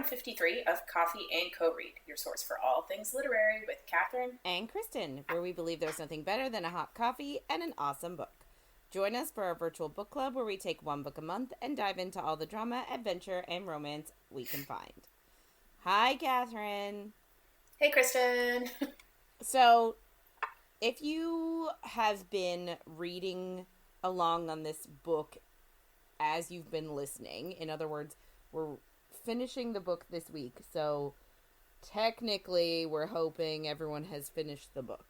153 of Coffee and Co-Read, your source for all things literary with Catherine and Kristen, where we believe there's nothing better than a hot coffee and an awesome book. Join us for our virtual book club where we take one book a month and dive into all the drama, adventure, and romance we can find. Hi, Catherine. Hey, Kristen. So, if you have been reading along on this book as you've been listening, in other words, we're finishing the book this week, so technically we're hoping everyone has finished the book.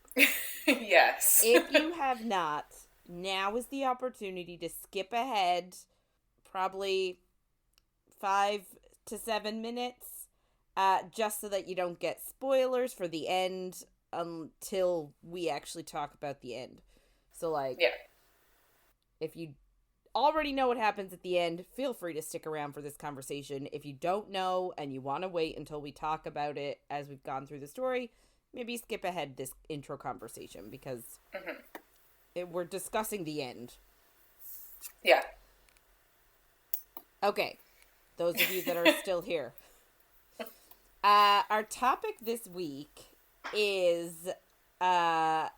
Yes. If you have not, now is the opportunity to skip ahead probably 5 to 7 minutes, just so that you don't get spoilers for the end until we actually talk about the end. So, like, yeah. If you already know what happens at the end, feel free to stick around for this conversation. If you don't know and you want to wait until we talk about it as we've gone through the story, maybe skip ahead this intro conversation because we're discussing the end. Yeah. Okay. Those of you that are still here. Our topic this week is the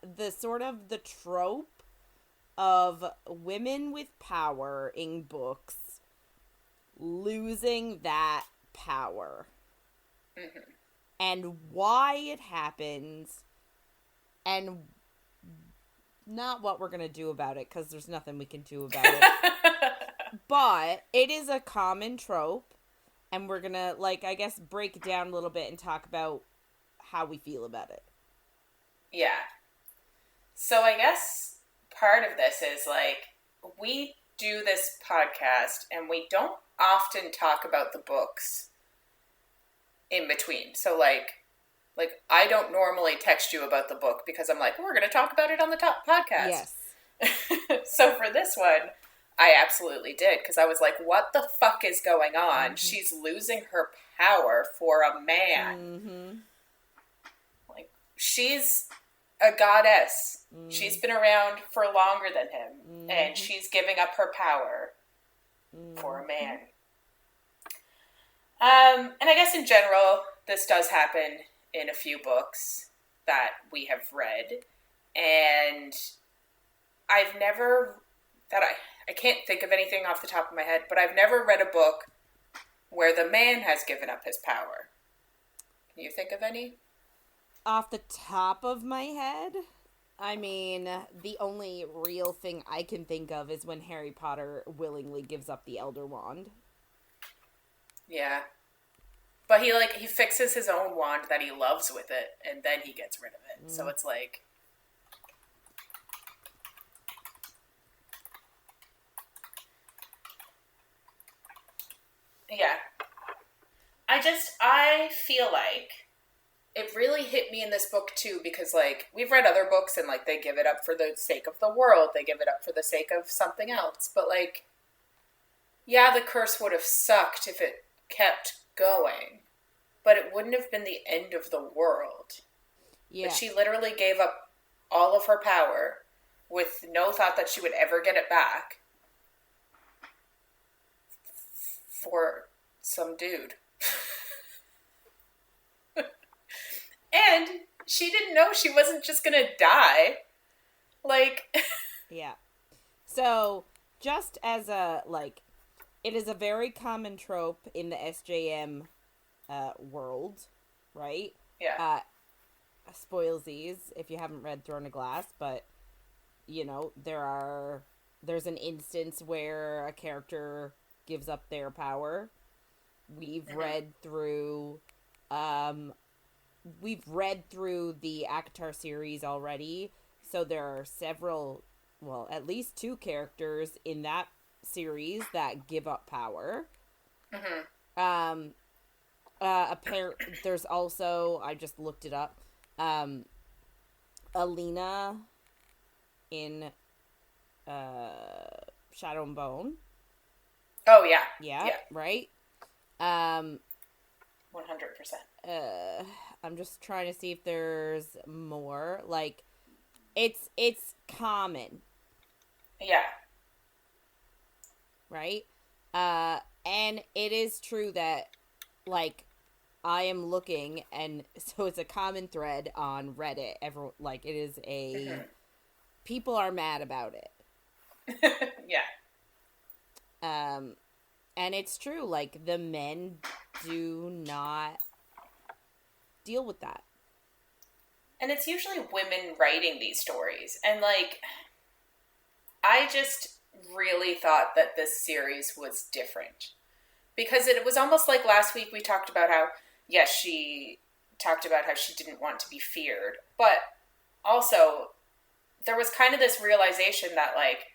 trope of women with power in books losing that power. And why it happens, and not what we're going to do about it, because there's nothing we can do about it. But it is a common trope, and we're going to, break it down a little bit and talk about how we feel about it. Yeah. So I guess part of this is, we do this podcast, and we don't often talk about the books in between. So, I don't normally text you about the book because I'm like, we're going to talk about it on the podcast. Yes. So for this one, I absolutely did, because I was like, what the fuck is going on? Mm-hmm. She's losing her power for a man. Mm-hmm. She's a goddess. She's been around for longer than him, and she's giving up her power for a man. And I guess in general, this does happen in a few books that we have read, and I've never, I can't think of anything off the top of my head, but I've never read a book where the man has given up his power. Can you think of any? Off the top of my head, I mean, the only real thing I can think of is when Harry Potter willingly gives up the Elder Wand. Yeah. But he fixes his own wand that he loves with it, and then he gets rid of it. So it's like... Yeah. I feel like it really hit me in this book, too, because, we've read other books, and, they give it up for the sake of the world. They give it up for the sake of something else. But, yeah, the curse would have sucked if it kept going. But it wouldn't have been the end of the world. Yeah. But she literally gave up all of her power with no thought that she would ever get it back for some dude. And she didn't know she wasn't just going to die. Yeah. So, just as a, it is a very common trope in the SJM world, right? Yeah. Spoilsies, if you haven't read Throne of Glass, but, there's an instance where a character gives up their power. We've read through the ACOTAR series already, so there are several, well, at least 2 characters in that series that give up power. There's also, I just looked it up, Alina in Shadow and Bone. Oh, yeah. Yeah. Right? 100%. I'm just trying to see if there's more. It's common. Yeah. Right? And it is true that like, I am looking, and so it's a common thread on Reddit. It is Mm-hmm. people are mad about it. Yeah. And it's true, like, the men do not deal with that. And it's usually women writing these stories. And, like, I just really thought that this series was different. Because it was almost like last week we talked about how, yes, she talked about how she didn't want to be feared. But also, there was kind of this realization that, like,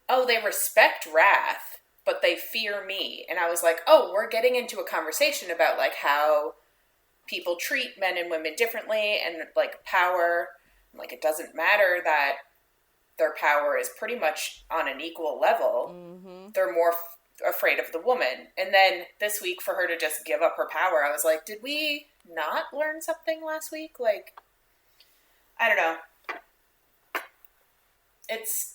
oh, they respect Wrath, but they fear me. And I was like, oh, we're getting into a conversation about, like, how people treat men and women differently and, like, power. Like, it doesn't matter that their power is pretty much on an equal level. Mm-hmm. They're more afraid of the woman. And then this week, for her to just give up her power, I was like, did we not learn something last week? Like, I don't know. It's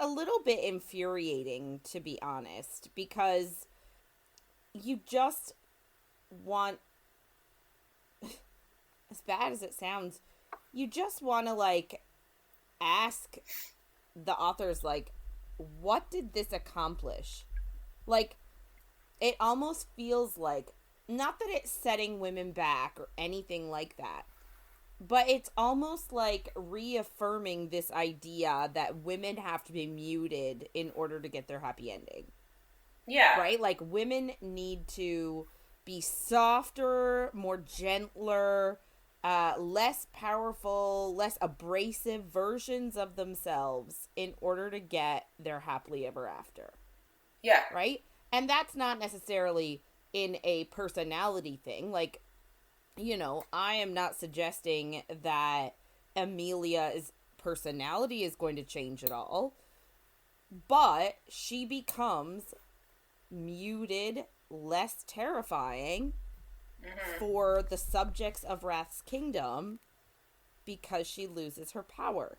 a little bit infuriating, to be honest, because you just want, as bad as it sounds, you just want to, like, ask the authors, like, what did this accomplish? Like, it almost feels like, not that it's setting women back or anything like that, but it's almost like reaffirming this idea that women have to be muted in order to get their happy ending. Yeah. Right? Like, women need to be softer, more gentler, less powerful, less abrasive versions of themselves in order to get their happily ever after. Yeah. Right? And that's not necessarily in a personality thing. Like, you know, I am not suggesting that Emilia's personality is going to change at all, but she becomes muted, less terrifying for the subjects of Wrath's kingdom because she loses her power.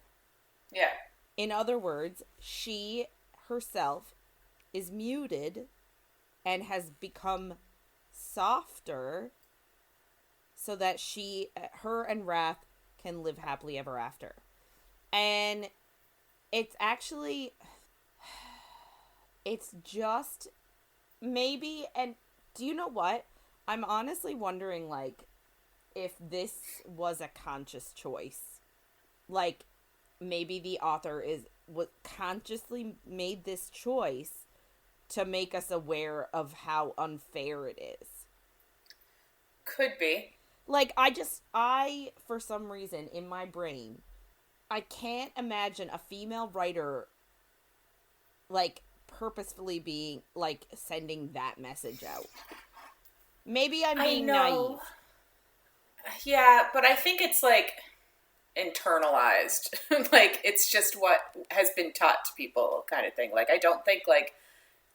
Yeah. In other words, she herself is muted and has become softer so that her and Wrath can live happily ever after. And it's actually, it's just maybe, and do you know what? I'm honestly wondering, like, if this was a conscious choice. Like, maybe the author consciously made this choice to make us aware of how unfair it is. Could be. Like, for some reason, in my brain, I can't imagine a female writer, like, purposefully being, like, sending that message out. Maybe I'm being naive. Yeah, but I think it's, like, internalized. Like, it's just what has been taught to people kind of thing. Like, I don't think, like,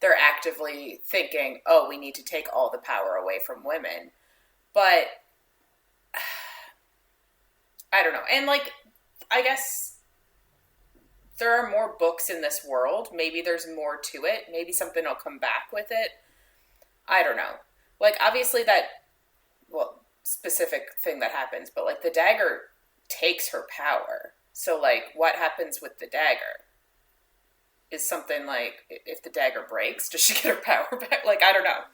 they're actively thinking, oh, we need to take all the power away from women. But I don't know. And, like, I guess there are more books in this world. Maybe there's more to it. Maybe something will come back with it. I don't know. Like, obviously specific thing that happens, but, like, the dagger takes her power. So, like, what happens with the dagger? Is something like, if the dagger breaks, does she get her power back? Like, I don't know.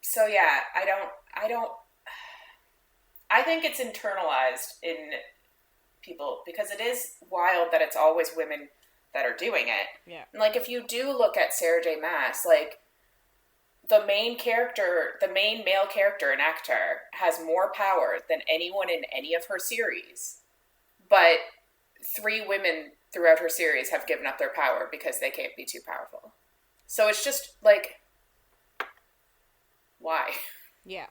So, yeah, I think it's internalized in people because it is wild that it's always women that are doing it. Yeah. And, like, if you do look at Sarah J. Maas, like, the main male character and actor has more power than anyone in any of her series. But 3 women throughout her series have given up their power because they can't be too powerful. So it's just, like, why? Yeah.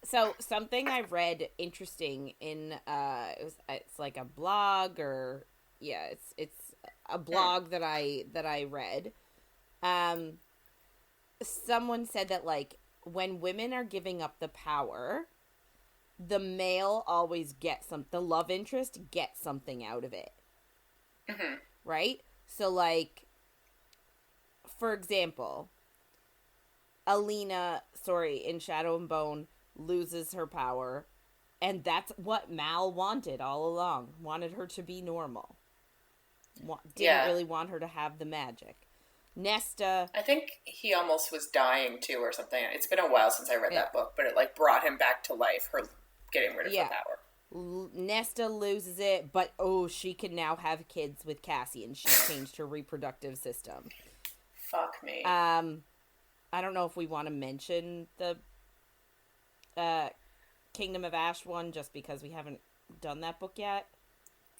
So something I read interesting in it's like a blog or it's a blog that I read. Someone said that, like, when women are giving up the power, the male always the love interest gets something out of it. Mm-hmm. Right? So, like, for example, in Shadow and Bone, loses her power, and that's what Mal wanted all along. Wanted her to be normal. Didn't really want her to have the magic. Nesta... I think he almost was dying, too, or something. It's been a while since I read that book, but it, like, brought him back to life, her getting rid of her power. Nesta loses it, but, she can now have kids with Cassie, and she changed her reproductive system. Fuck me. I don't know if we want to mention the Kingdom of Ash one, just because we haven't done that book yet.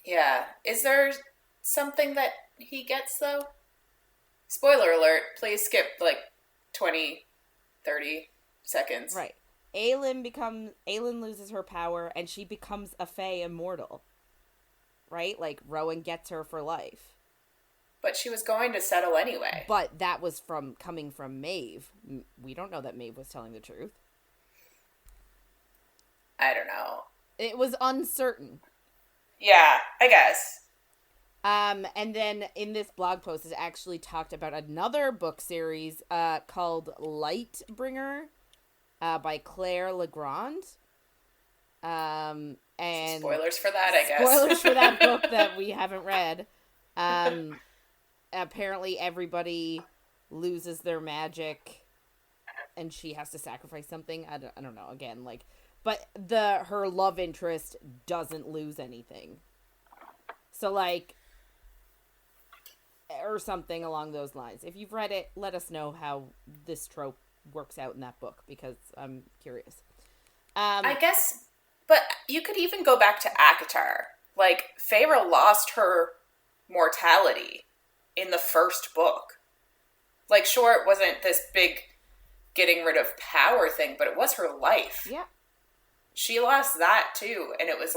Yeah. Is there something that he gets, though? Spoiler alert, please skip, 20, 30 seconds. Right. Aelin loses her power, and she becomes a Fae immortal. Right? Like, Rowan gets her for life. But she was going to settle anyway. But that was coming from Maeve. We don't know that Maeve was telling the truth. I don't know. It was uncertain. Yeah, I guess. And then in this blog post, it actually talked about another book series called Lightbringer by Claire Legrand. And spoilers for that, I guess. Spoilers for that book that we haven't read. Apparently everybody loses their magic and she has to sacrifice something. I don't know, again, but her love interest doesn't lose anything. So, or something along those lines. If you've read it, let us know how this trope works out in that book, because I'm curious. I guess, but you could even go back to ACOTAR. Feyre lost her mortality in the first book. Sure, it wasn't this big getting rid of power thing, but it was her life. Yeah. She lost that, too, and it was,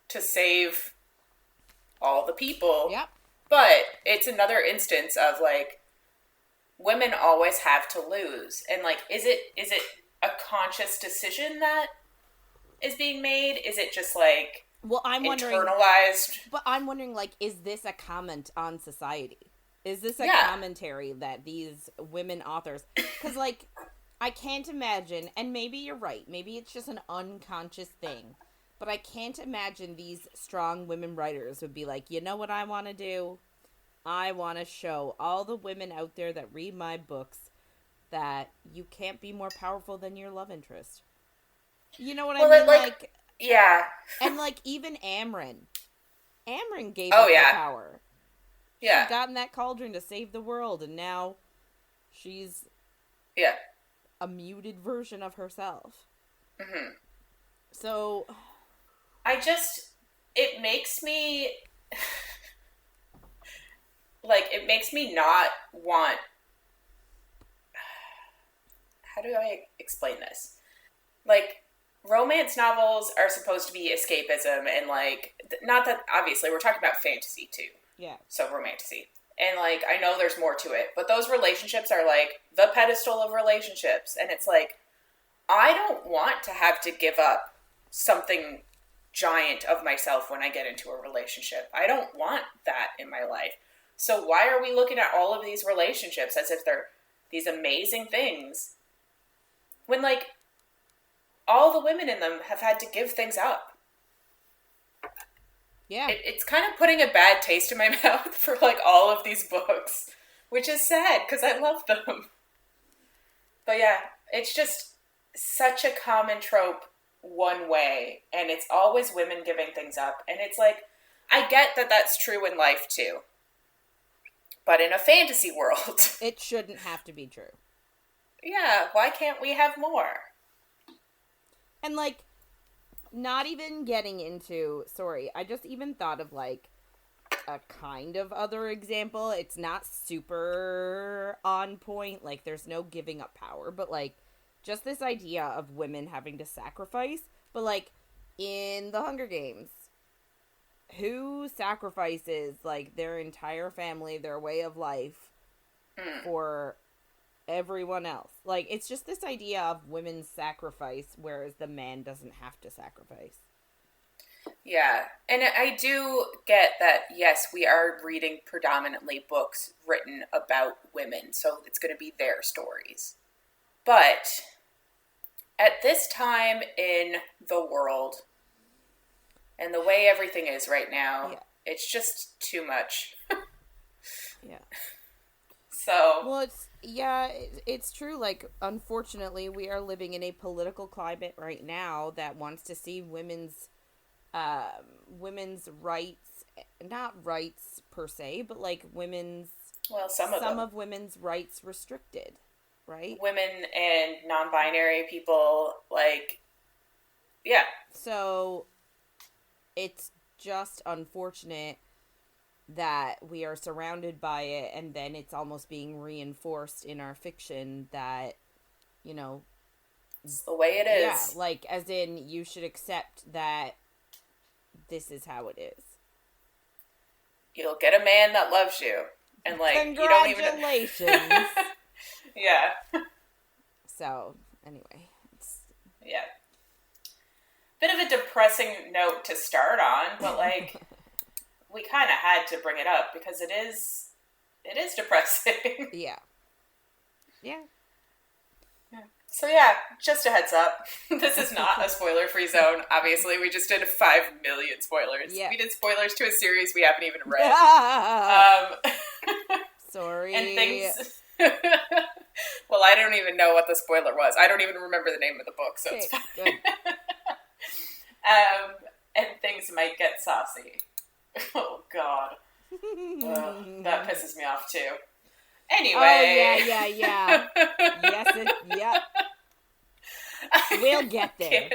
to save all the people. Yep. But it's another instance of, women always have to lose. And, is it a conscious decision that is being made? Is it just, I'm wondering, internalized? But I'm wondering, is this a comment on society? Is this a commentary that these women authors... Because, I can't imagine, and maybe you're right, maybe it's just an unconscious thing, but I can't imagine these strong women writers would be like, you know what I want to do? I want to show all the women out there that read my books that you can't be more powerful than your love interest. You know what I mean? Yeah. And, even Amryn. Amryn gave up her power. Yeah. She got in that cauldron to save the world, and now she's... Yeah. a muted version of herself. Mm-hmm. So... it makes me... it makes me not want... How do I explain this? Romance novels are supposed to be escapism, and, not that, obviously, we're talking about fantasy, too. Yeah. So, romantasy. And, I know there's more to it, but those relationships are, the pedestal of relationships, and it's I don't want to have to give up something giant of myself when I get into a relationship. I don't want that in my life. So why are we looking at all of these relationships as if they're these amazing things when, all the women in them have had to give things up? Yeah. It's kind of putting a bad taste in my mouth for, all of these books, which is sad, because I love them. But yeah, it's just such a common trope one way, and it's always women giving things up, and it's I get that that's true in life, too. But in a fantasy world... It shouldn't have to be true. Yeah, why can't we have more? And, not even getting into... Sorry, I just even thought of, a kind of other example. It's not super on point. There's no giving up power. But, just this idea of women having to sacrifice. But, in the Hunger Games, who sacrifices, their entire family, their way of life, for everyone else? It's just this idea of women's sacrifice, whereas the man doesn't have to sacrifice. Yeah. And I do get that, yes, we are reading predominantly books written about women, so it's going to be their stories. But at this time in the world and the way everything is right now, Yeah. it's just too much. Yeah. So, Well, it's true. Like, unfortunately, we are living in a political climate right now that wants to see women's rights, not rights per se, but like well, some of some them. of women's rights restricted, right? Women and non-binary people, like, yeah. So it's just unfortunate that we are surrounded by it, and then it's almost being reinforced in our fiction that, you know, It's the way it yeah, is. like, as in, you should accept that this is how it is. You'll get a man that loves you. And, like, you don't even... Congratulations. Yeah. So, anyway. Yeah. Bit of a depressing note to start on, but, like, we kind of had to bring it up because it is depressing. Yeah. Yeah. So yeah, just a heads up. This is not a spoiler-free zone. Obviously, we just did 5 million spoilers. Yeah. We did spoilers to a series we haven't even read. Sorry. And things... Well, I don't even know what the spoiler was. I don't even remember the name of the book, so it's fine. Good. And things might get saucy. Oh, God. That pisses me off, too. Anyway. Oh, yeah. Yes, yep. We'll get there.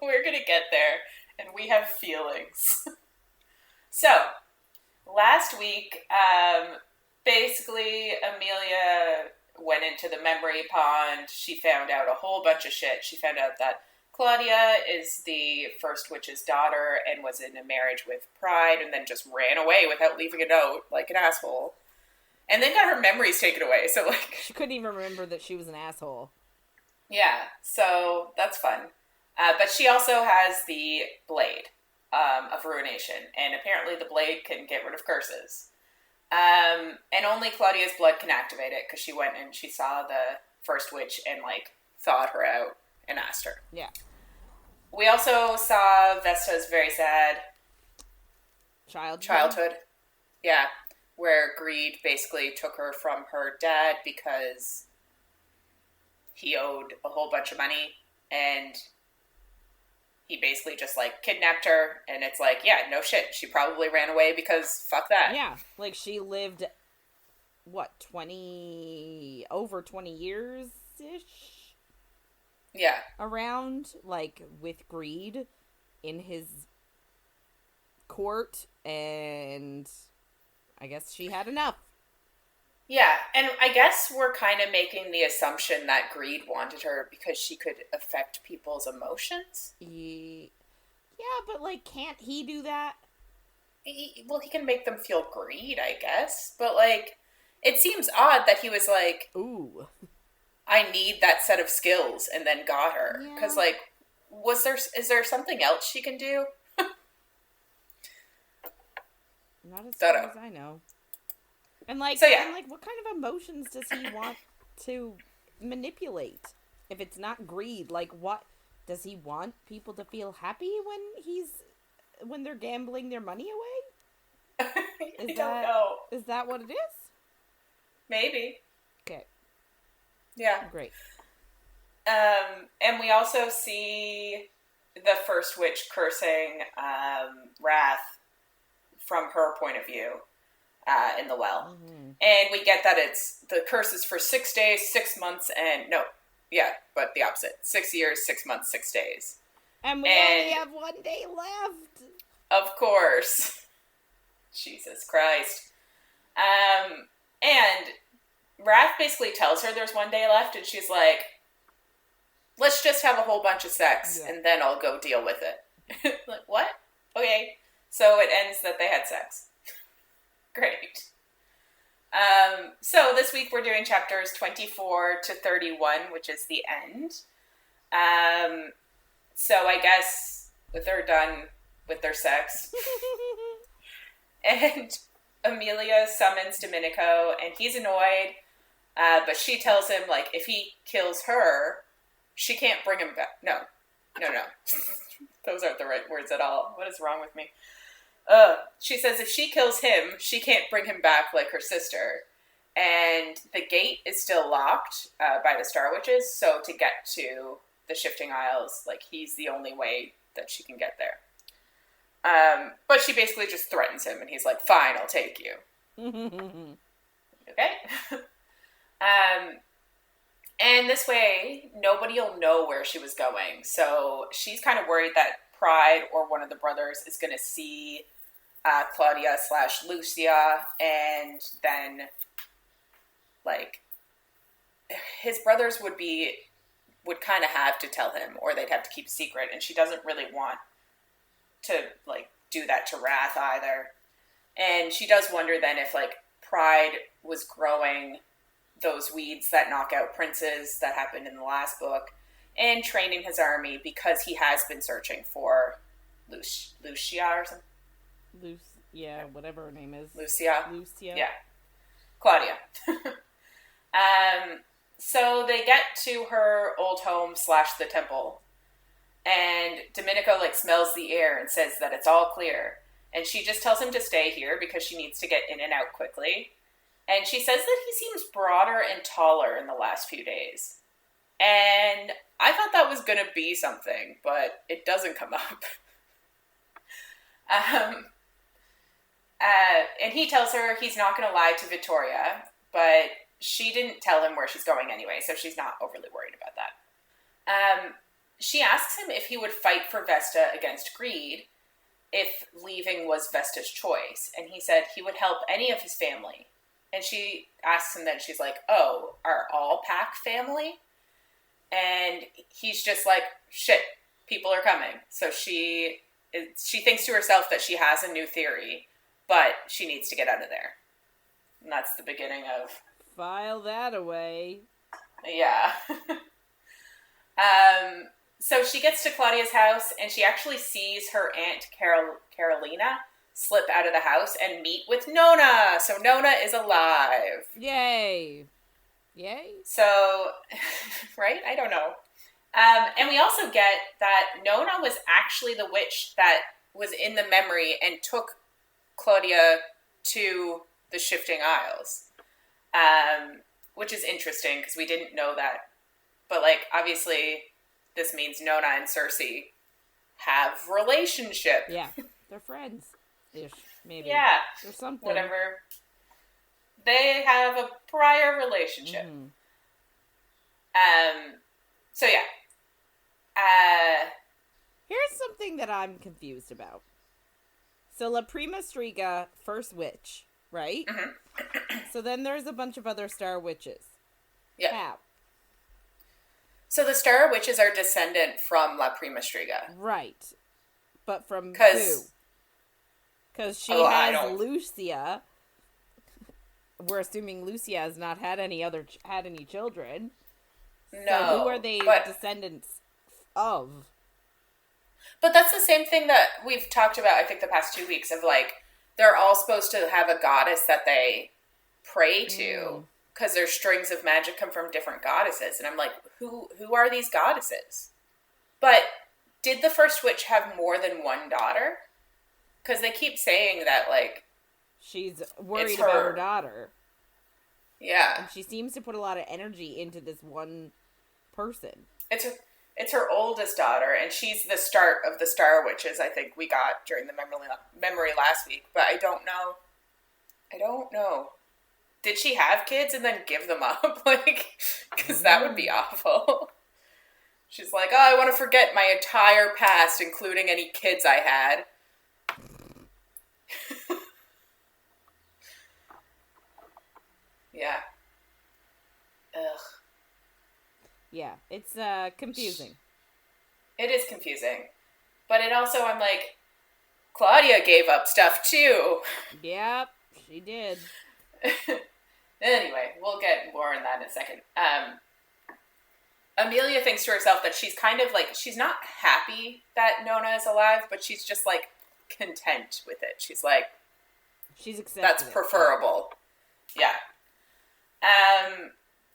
We're gonna get there, and we have feelings. So, last week, basically, Emilia went into the memory pond. She found out a whole bunch of shit. She found out that Claudia is the first witch's daughter and was in a marriage with Pride, and then just ran away without leaving a note, like an asshole. And then got her memories taken away, so, like... She couldn't even remember that she was an asshole. Yeah, so that's fun. But she also has the blade of ruination, and apparently the blade can get rid of curses. And only Claudia's blood can activate it, because she went and she saw the first witch and, like, thawed her out and asked her. Yeah. We also saw Vesta's very sad childhood. Yeah, where greed basically took her from her dad because he owed a whole bunch of money, and he basically just, like, kidnapped her, and it's like, yeah, no shit, she probably ran away because fuck that. Yeah, like, she lived, what, over 20 years-ish? Yeah. Around, like, with greed in his court, and I guess she had enough. Yeah, and I guess we're kind of making the assumption that greed wanted her because she could affect people's emotions. Yeah, but, like, can't he do that? He can make them feel greed, I guess. But, like, it seems odd that he was like, ooh, I need that set of skills, and then got her. Because, Yeah. like, is there something else she can do? Not as far as I know. And, like, So, yeah. and, like, what kind of emotions does he want to manipulate? If it's not greed, like, what does he want people to feel happy when they're gambling their money away? I don't know. Is that what it is? Maybe. Okay. Yeah. Great. And we also see the first witch cursing Wrath from her point of view in the well. Mm-hmm. And we get that it's the curse is for 6 days, 6 months, but the opposite. 6 years, 6 months, 6 days. And we only have 1 day left. Of course. Jesus Christ. And Wrath basically tells her there's 1 day left, and she's like, let's just have a whole bunch of sex, and then I'll go deal with it. Like, what? Okay. So it ends that they had sex. Great. So this week we're doing chapters 24 to 31, which is the end. So I guess they're done with their sex. And Emilia summons Domenico, and he's annoyed, but she tells him, like, if he kills her, she can't bring him back. No. Those aren't the right words at all. What is wrong with me? She says if she kills him, she can't bring him back like her sister. And the gate is still locked by the Star Witches, so to get to the Shifting Isles, like, he's the only way that she can get there. But she basically just threatens him, and he's like, fine, I'll take you. Okay? And this way, nobody will know where she was going. So she's kind of worried that Pride or one of the brothers is going to see Claudia/Lucia, and then, like, his brothers would kind of have to tell him, or they'd have to keep a secret, and she doesn't really want to, like, do that to Wrath either. And she does wonder then if, like, Pride was growing those weeds that knock out princes that happened in the last book, and training his army because he has been searching for Lucia or something. Yeah, whatever her name is. Lucia. Yeah. Claudia. So they get to her old home / the temple, and Domenico, like, smells the air and says that it's all clear. And she just tells him to stay here because she needs to get in and out quickly. And she says that he seems broader and taller in the last few days. And I thought that was going to be something, but it doesn't come up. And he tells her he's not going to lie to Vittoria, but she didn't tell him where she's going anyway, so she's not overly worried about that. She asks him if he would fight for Vesta against greed if leaving was Vesta's choice. And he said he would help any of his family. And she asks him then, she's like, oh, are all Pack family? And he's just like, shit, people are coming. So she thinks to herself that she has a new theory, but she needs to get out of there. And that's the beginning of... File that away. Yeah. So she gets to Claudia's house, and she actually sees her aunt Carolina slip out of the house and meet with Nona. So Nona is alive. Yay. So, right? I don't know. And we also get that Nona was actually the witch that was in the memory and took Claudia to the Shifting Isles. Which is interesting because we didn't know that. But, like, obviously, this means Nona and Cersei have relationship. Yeah, they're friends-ish, maybe. Yeah. Or something. Whatever. They have a prior relationship. Mm-hmm. So, yeah. Here's something that I'm confused about. So, La Prima Striga, first witch, right? Mm-hmm. So then there's a bunch of other Star Witches. Yeah. How? So the Star Witches are descendant from La Prima Striga. Right. But from who? Because she has Lucia. We're assuming Lucia has not had any children. No. So who are they descendants of? But that's the same thing that we've talked about, I think, the past 2 weeks of, like, they're all supposed to have a goddess that they pray to because their strings of magic come from different goddesses. And I'm like, who are these goddesses? But did the first witch have more than one daughter? Because they keep saying that, like, she's worried about her daughter. Yeah. And she seems to put a lot of energy into this one person. It's her oldest daughter, and she's the start of the Star Witches, I think we got during the memory last week. But I don't know. Did she have kids and then give them up? Like, because that would be awful. She's like, oh, I want to forget my entire past, including any kids I had. Yeah. Ugh. Yeah, it's confusing. It is confusing. But it also, I'm like, Claudia gave up stuff too. Yep, she did. Anyway, we'll get more on that in a second. Emilia thinks to herself that she's kind of like, she's not happy that Nona is alive, but she's just like, content with it. She's like, she's accepted. That's preferable. Yeah.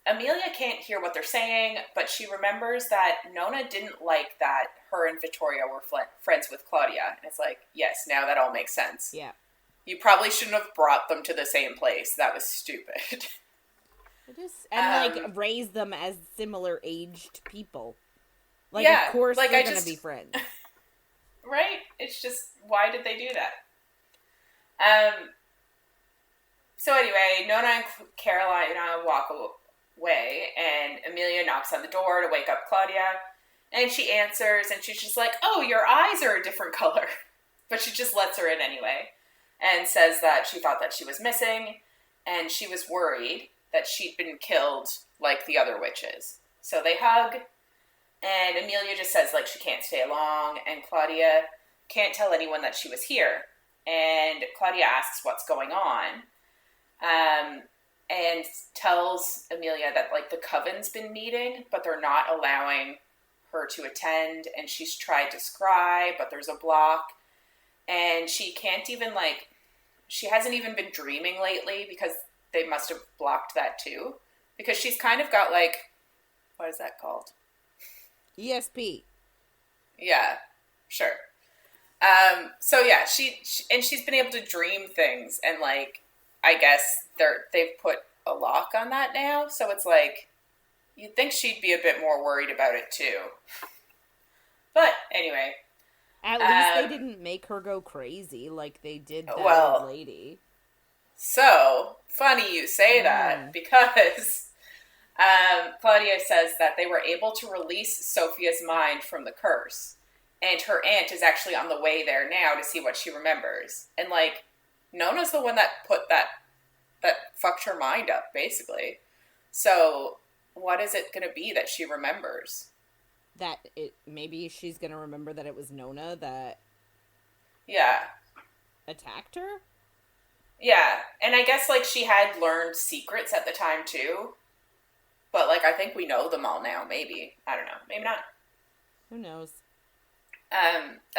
Emilia can't hear what they're saying, but she remembers that Nona didn't like that her and Vittoria were friends with Claudia. And it's like, yes, now that all makes sense. Yeah. You probably shouldn't have brought them to the same place. That was stupid. It is. And, like, raise them as similar-aged people. Like, yeah, of course like, they're going to be friends. Right? It's just, why did they do that? So anyway, Nona and Carolina walk away, and Emilia knocks on the door to wake up Claudia, and she answers, and she's just like, oh, your eyes are a different color. But she just lets her in anyway, and says that she thought that she was missing, and she was worried that she'd been killed like the other witches. So they hug, and Emilia just says, like, she can't stay long, and Claudia can't tell anyone that she was here. And Claudia asks what's going on, and tells Emilia that, like, the coven's been meeting, but they're not allowing her to attend, and she's tried to scry, but there's a block, and she can't even, like, she hasn't even been dreaming lately, because they must have blocked that too, because she's kind of got, like, what is that called? ESP. Yeah, sure. So yeah, she's been able to dream things, and, like, I guess they've put a lock on that now, so it's like, you'd think she'd be a bit more worried about it too. But anyway. At least they didn't make her go crazy like they did that old lady. So, funny you say that, because Claudia says that they were able to release Sophia's mind from the curse, and her aunt is actually on the way there now to see what she remembers. And, like, Nona's the one that fucked her mind up, basically. So, what is it going to be that she remembers? Maybe she's going to remember that it was Nona that... Yeah. Attacked her? Yeah, and I guess, like, she had learned secrets at the time, too. But, like, I think we know them all now, maybe. I don't know. Maybe not. Who knows?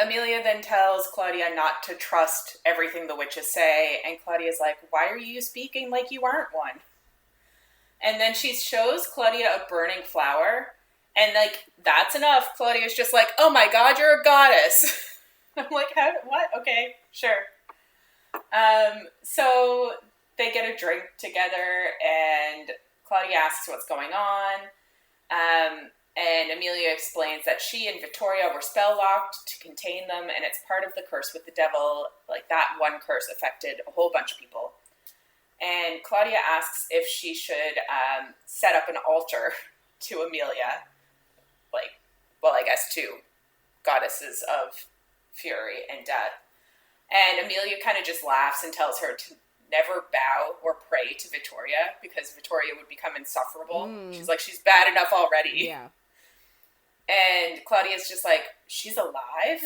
Emilia then tells Claudia not to trust everything the witches say, and Claudia's like, why are you speaking like you aren't one? And then she shows Claudia a burning flower, and, like, that's enough. Claudia's just like, oh my god, you're a goddess. I'm like, what? Okay, sure. So they get a drink together, and Claudia asks what's going on, and Emilia explains that she and Vittoria were spell-locked to contain them, and it's part of the curse with the devil. Like, that one curse affected a whole bunch of people. And Claudia asks if she should set up an altar to Emilia, like, well, I guess to goddesses of fury and death. And Emilia kind of just laughs and tells her to never bow or pray to Vittoria, because Vittoria would become insufferable. She's like, she's bad enough already. Yeah. And Claudia's just like, she's alive?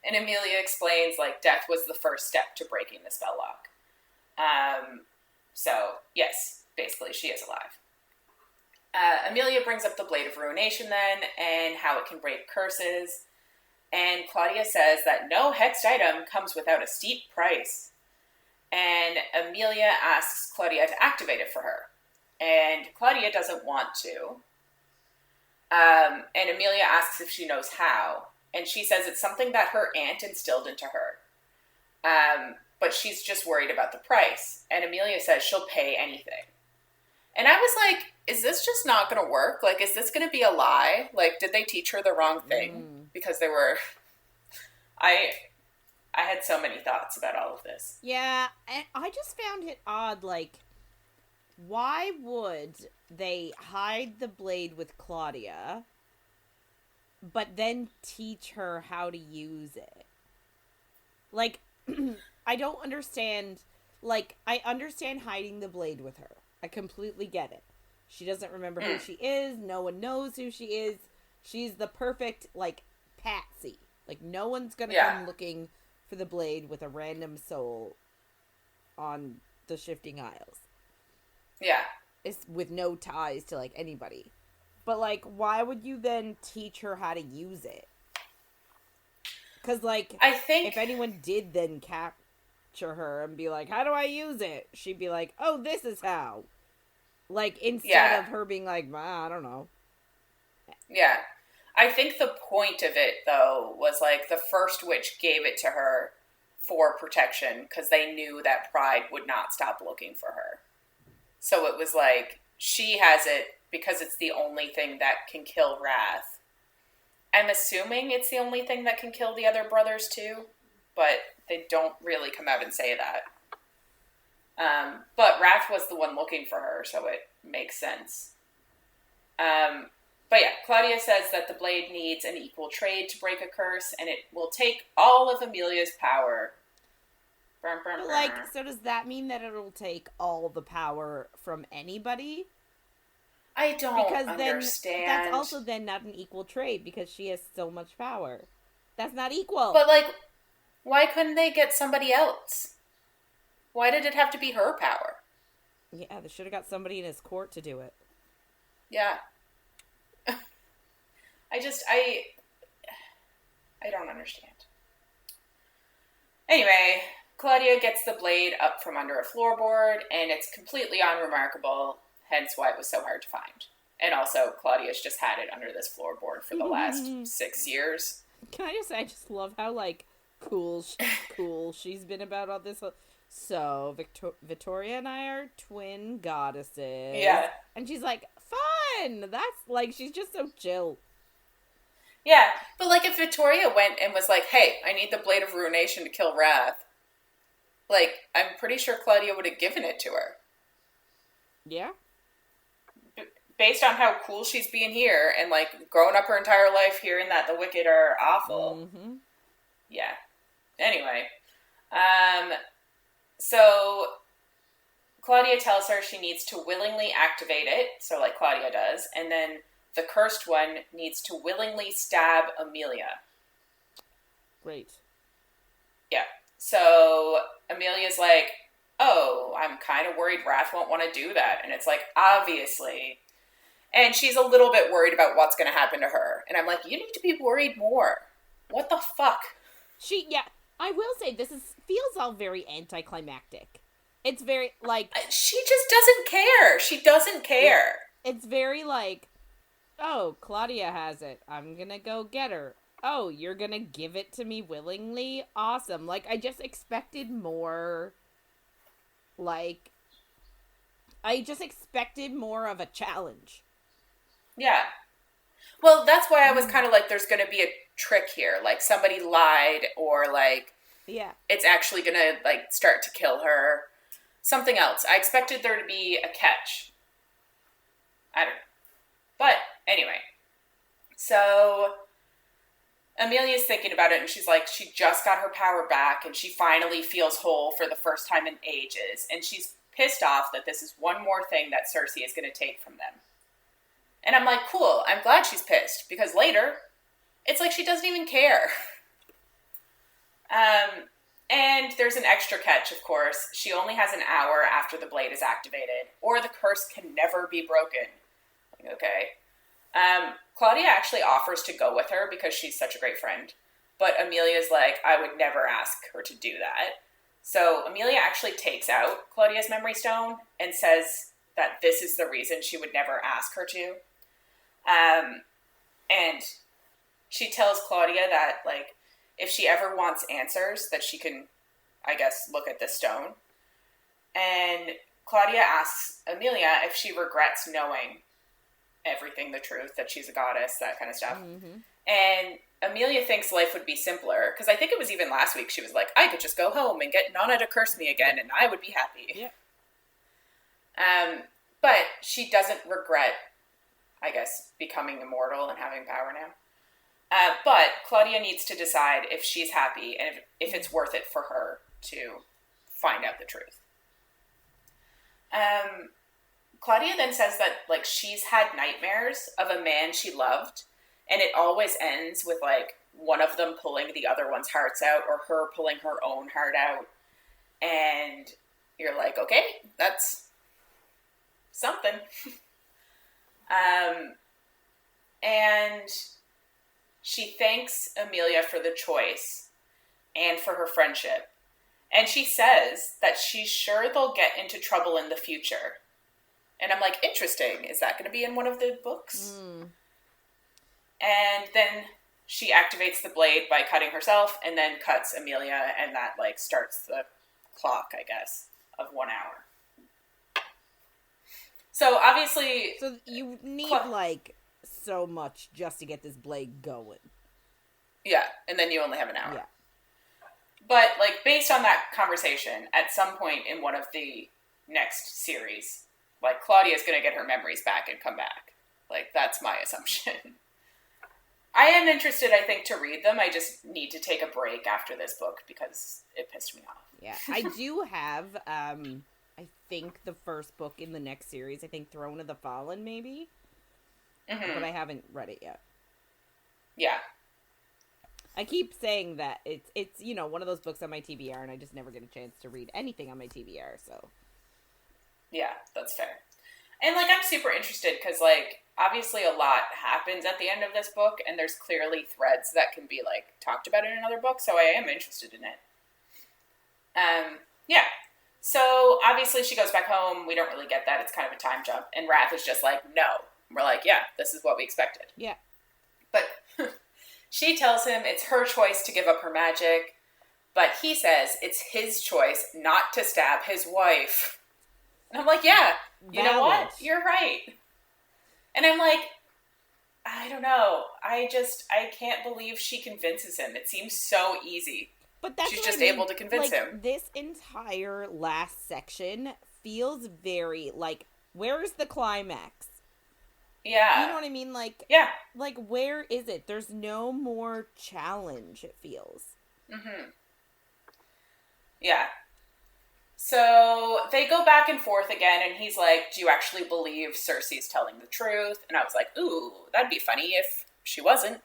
And Emilia explains, like, death was the first step to breaking the spell lock. So, yes, basically, she is alive. Emilia brings up the Blade of Ruination then, and how it can break curses. And Claudia says that no hexed item comes without a steep price. And Emilia asks Claudia to activate it for her. And Claudia doesn't want to. And Emilia asks if she knows how. And she says it's something that her aunt instilled into her. But she's just worried about the price. And Emilia says she'll pay anything. And I was like, is this just not going to work? Like, is this going to be a lie? Like, did they teach her the wrong thing? Because they were... I had so many thoughts about all of this. Yeah, and I just found it odd, like, why would they hide the blade with Claudia, but then teach her how to use it? Like, I don't understand, like, I understand hiding the blade with her. I completely get it. She doesn't remember who she is, no one knows who she is. She's the perfect, like, patsy. Like, no one's gonna come looking for the blade with a random soul on the Shifting Isles. Yeah. It's with no ties to, like, anybody. But, like, why would you then teach her how to use it? Because, like, I think if anyone did then capture her and be like, how do I use it? She'd be like, oh, this is how. Like, instead of her being like, I don't know. Yeah. I think the point of it, though, was like the first witch gave it to her for protection because they knew that Pride would not stop looking for her. So it was like, she has it because it's the only thing that can kill Wrath. I'm assuming it's the only thing that can kill the other brothers too, but they don't really come out and say that. But Wrath was the one looking for her, so it makes sense. But yeah, Claudia says that the blade needs an equal trade to break a curse, and it will take all of Emilia's power. Like, so does that mean that it'll take all the power from anybody? I don't understand. That's also then not an equal trade because she has so much power. That's not equal. But, like, why couldn't they get somebody else? Why did it have to be her power? Yeah, they should have got somebody in his court to do it. Yeah. I don't understand. Anyway, Claudia gets the blade up from under a floorboard, and it's completely unremarkable, hence why it was so hard to find. And also, Claudia's just had it under this floorboard for the last 6 years. Can I just say, I just love how, like, cool she's been about all this. So, Vittoria and I are twin goddesses. Yeah. And she's like, fun! That's, like, she's just so chill. Yeah, but, like, if Vittoria went and was like, hey, I need the Blade of Ruination to kill Wrath, like, I'm pretty sure Claudia would have given it to her. Yeah. Based on how cool she's being here and, like, growing up her entire life hearing that the wicked are awful. Mm-hmm. Yeah. Anyway. So Claudia tells her she needs to willingly activate it, so like Claudia does, and then the cursed one needs to willingly stab Emilia. Great. Yeah. So Emilia's like, oh, I'm kind of worried Wrath won't want to do that. And it's like, obviously. And she's a little bit worried about what's going to happen to her. And I'm like, you need to be worried more. What the fuck? I will say this feels all very anticlimactic. It's very, like... She just doesn't care. She doesn't care. It's very like, oh, Claudia has it. I'm gonna go get her. Oh, you're gonna give it to me willingly? Awesome. Like, I just expected more, like... I just expected more of a challenge. Yeah. Well, that's why I was kind of like, there's going to be a trick here. Like, somebody lied, or, like, yeah, it's actually going to, like, start to kill her. Something else. I expected there to be a catch. I don't know. But, anyway. So, Emilia's thinking about it, and she's like, she just got her power back, and she finally feels whole for the first time in ages. And she's pissed off that this is one more thing that Cersei is going to take from them. And I'm like, cool, I'm glad she's pissed, because later, it's like she doesn't even care. And there's an extra catch, of course. She only has an hour after the blade is activated, or the curse can never be broken. Okay. Claudia actually offers to go with her because she's such a great friend. But Emilia's like, I would never ask her to do that. So Emilia actually takes out Claudia's memory stone and says that this is the reason she would never ask her to. And she tells Claudia that, like, if she ever wants answers, that she can, I guess, look at the stone. And Claudia asks Emilia if she regrets knowing everything, the truth, that she's a goddess, that kind of stuff. Mm-hmm. And Emilia thinks life would be simpler, because I think it was even last week she was like, I could just go home and get Nana to curse me again, and I would be happy. Yeah. But she doesn't regret, I guess, becoming immortal and having power now. But Claudia needs to decide if she's happy and if it's worth it for her to find out the truth. Claudia then says that, like, she's had nightmares of a man she loved, and it always ends with, like, one of them pulling the other one's hearts out, or her pulling her own heart out. And you're like, okay, that's something. And she thanks Emilia for the choice and for her friendship. And she says that she's sure they'll get into trouble in the future. And I'm like, interesting. Is that going to be in one of the books? And then she activates the blade by cutting herself and then cuts Emilia. And that, like, starts the clock, I guess, of 1 hour. So, obviously... So you need, like, so much just to get this blade going. Yeah, and then you only have an hour. Yeah. But, like, based on that conversation, at some point in one of the next series, like, Claudia's going to get her memories back and come back. Like, that's my assumption. I am interested, I think, to read them. I just need to take a break after this book because it pissed me off. Yeah, I do have, I think, the first book in the next series. I think Throne of the Fallen, maybe? Mm-hmm. But I haven't read it yet. Yeah. I keep saying that it's you know, one of those books on my TBR, and I just never get a chance to read anything on my TBR, so. Yeah, that's fair. And, like, I'm super interested because, like, obviously a lot happens at the end of this book, and there's clearly threads that can be, like, talked about in another book, so I am interested in it. Yeah. So, obviously she goes back home. We don't really get that. It's kind of a time jump. And Wrath is just like, no. We're like, yeah, this is what we expected. Yeah. But... She tells him it's her choice to give up her magic, but he says it's his choice not to stab his wife. And I'm like, yeah, you know what? You're right. And I'm like, I don't know. I can't believe she convinces him. It seems so easy. But that's She's just able to convince him. This entire last section feels very, like, where's the climax? Yeah. You know what I mean? Like, yeah. Like, where is it? There's no more challenge, it feels. Mm-hmm. Yeah. So they go back and forth again, and he's like, do you actually believe Cersei's telling the truth? And I was like, ooh, that'd be funny if she wasn't.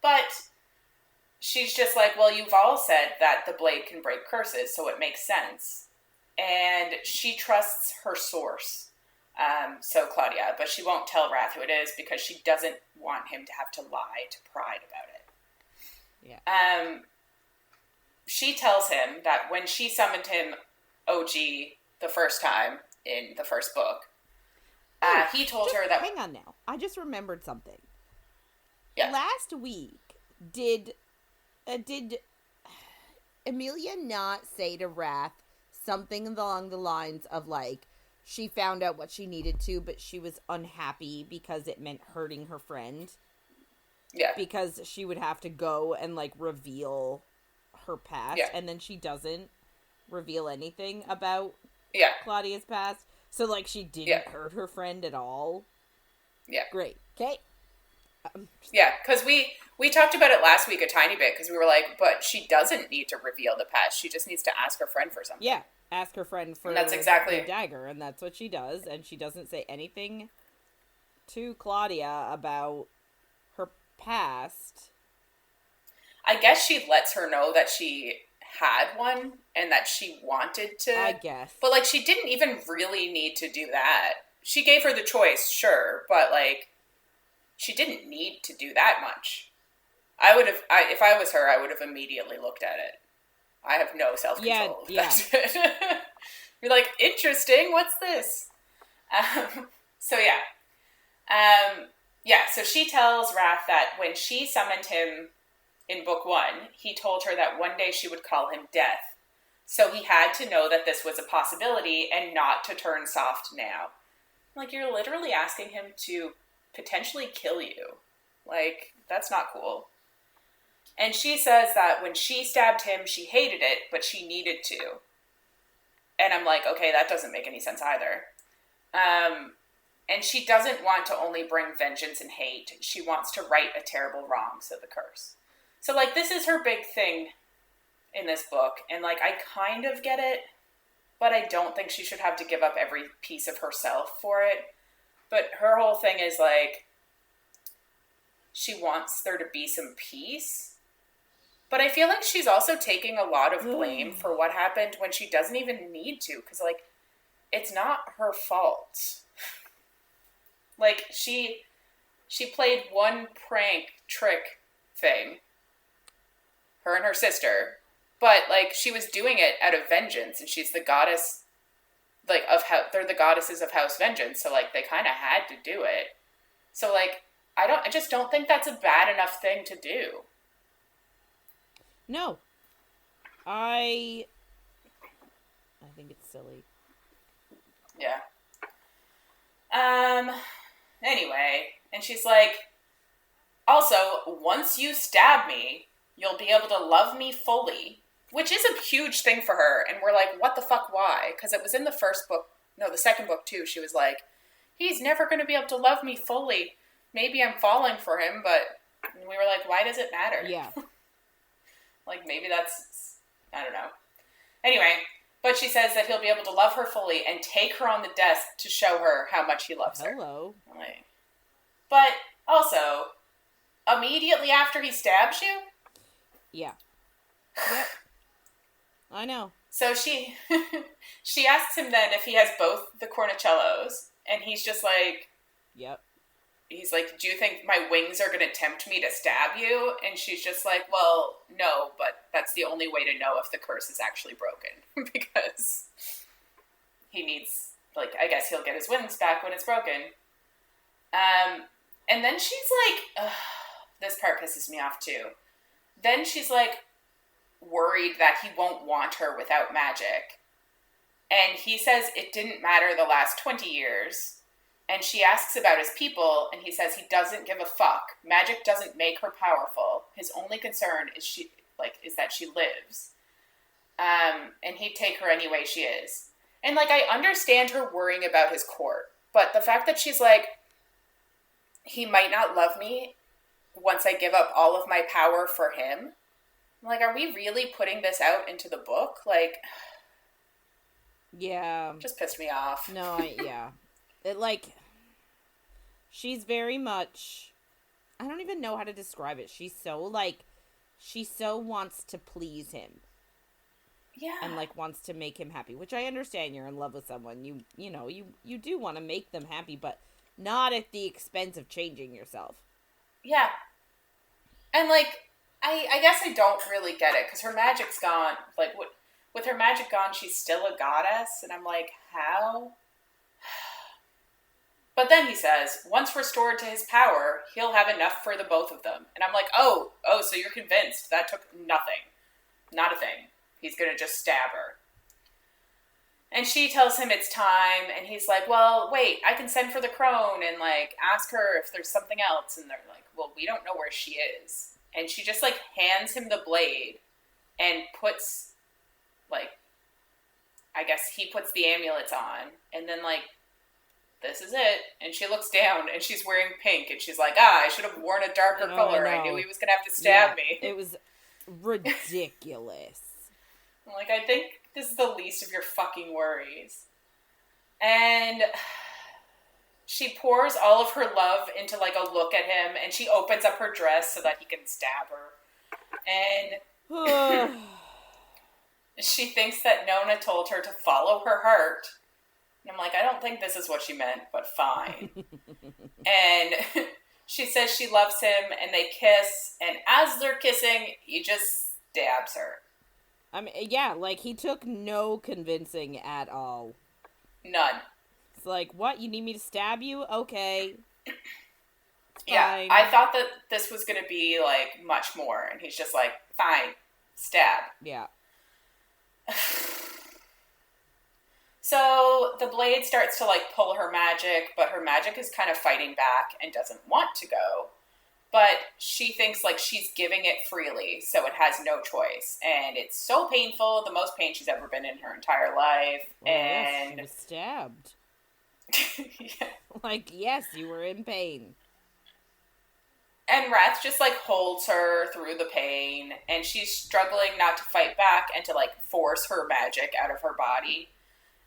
But she's just like, well, you've all said that the blade can break curses, so it makes sense. And she trusts her source. So Claudia, but she won't tell Wrath who it is because she doesn't want him to have to lie to Pride about it. Yeah. She tells him that when she summoned him OG the first time in the first book, he told her that... Hang on now. I just remembered something. Yeah. Last week, did Emilia not say to Wrath something along the lines of, like, she found out what she needed to, but she was unhappy because it meant hurting her friend? Yeah. Because she would have to go and, like, reveal her past, and then she doesn't reveal anything about Claudia's past. So, like, she didn't hurt her friend at all. Yeah. Great. Okay. Yeah, because we talked about it last week a tiny bit, because we were like, but she doesn't need to reveal the past. She just needs to ask her friend for something. Yeah. Ask her friend for that's exactly the dagger, and that's what she does, and she doesn't say anything to Claudia about her past. I guess she lets her know that she had one and that she wanted to. I guess. But, like, she didn't even really need to do that. She gave her the choice, sure, but, like, she didn't need to do that much. If I was her, I would have immediately looked at it. I have no self-control. Yeah. You're like, interesting, what's this? So she tells Wrath that when she summoned him in book 1, he told her that one day she would call him Death. So he had to know that this was a possibility and not to turn soft now. Like, you're literally asking him to potentially kill you. Like, that's not cool. And she says that when she stabbed him, she hated it, but she needed to. And I'm like, okay, that doesn't make any sense either. And she doesn't want to only bring vengeance and hate. She wants to right a terrible wrong, so the curse. So, like, this is her big thing in this book. And, like, I kind of get it, but I don't think she should have to give up every piece of herself for it. But her whole thing is, like, she wants there to be some peace. But I feel like she's also taking a lot of blame for what happened when she doesn't even need to. Because, like, it's not her fault. Like, she she played one prank trick thing, her and her sister, but, like, she was doing it out of vengeance, and she's the goddess, like, they're the goddesses of House Vengeance, so, like, they kind of had to do it. So, like, I just don't think that's a bad enough thing to do. No. I think it's silly. Yeah. Anyway, and she's like, also, once you stab me, you'll be able to love me fully, which is a huge thing for her. And we're like, what the fuck, why? Because it was in the the second book too. She was like, he's never going to be able to love me fully. Maybe I'm falling for him, but we were like, why does it matter? Yeah. Like, maybe that's, I don't know. Anyway, but she says that he'll be able to love her fully and take her on the desk to show her how much he loves her. Hello. But also, immediately after he stabs you? Yeah. Yep. I know. So she asks him then if he has both the cornicellos, and he's just like... Yep. He's like, do you think my wings are going to tempt me to stab you? And she's just like, well, no, but that's the only way to know if the curse is actually broken. Because he needs, like, I guess he'll get his wings back when it's broken. And then she's like, this part pisses me off too. Then she's like worried that he won't want her without magic. And he says it didn't matter the last 20 years. And she asks about his people, and he says he doesn't give a fuck. Magic doesn't make her powerful. His only concern is that she lives. And he'd take her any way she is. And, like, I understand her worrying about his court, but the fact that she's like, he might not love me once I give up all of my power for him. Like, are we really putting this out into the book? Like, yeah, just pissed me off. No, yeah. It, like, she's very much, I don't even know how to describe it. She so wants to please him. Yeah. And, like, wants to make him happy, which I understand. You're in love with someone. You do want to make them happy, but not at the expense of changing yourself. Yeah. And, like, I guess I don't really get it, because her magic's gone. Like, with her magic gone, she's still a goddess, and I'm like, how? But then he says, once restored to his power, he'll have enough for the both of them. And I'm like, oh, so you're convinced. That took nothing. Not a thing. He's going to just stab her. And she tells him it's time, and he's like, well, wait, I can send for the crone and, like, ask her if there's something else. And they're like, well, we don't know where she is. And she just, like, hands him the blade and puts, like, I guess he puts the amulets on, and then, like, this is it. And she looks down, and she's wearing pink, and she's like, I should have worn a darker color. I knew he was going to have to stab me. It was ridiculous. Like, I think this is the least of your fucking worries. And she pours all of her love into, like, a look at him, and she opens up her dress so that he can stab her. And she thinks that Nona told her to follow her heart. And I'm like, I don't think this is what she meant, but fine. And she says she loves him, and they kiss, and as they're kissing, he just stabs her. I mean, yeah, like, he took no convincing at all. None. It's like, what? You need me to stab you? Okay. Yeah, I thought that this was going to be, like, much more, and he's just like, fine, stab. Yeah. So the blade starts to, like, pull her magic, but her magic is kind of fighting back and doesn't want to go. But she thinks, like, she's giving it freely, so it has no choice. And it's so painful, the most pain she's ever been in her entire life. Well, and yes, she was stabbed. Yeah. Like, yes, you were in pain. And Wrath just, like, holds her through the pain, and she's struggling not to fight back and to, like, force her magic out of her body.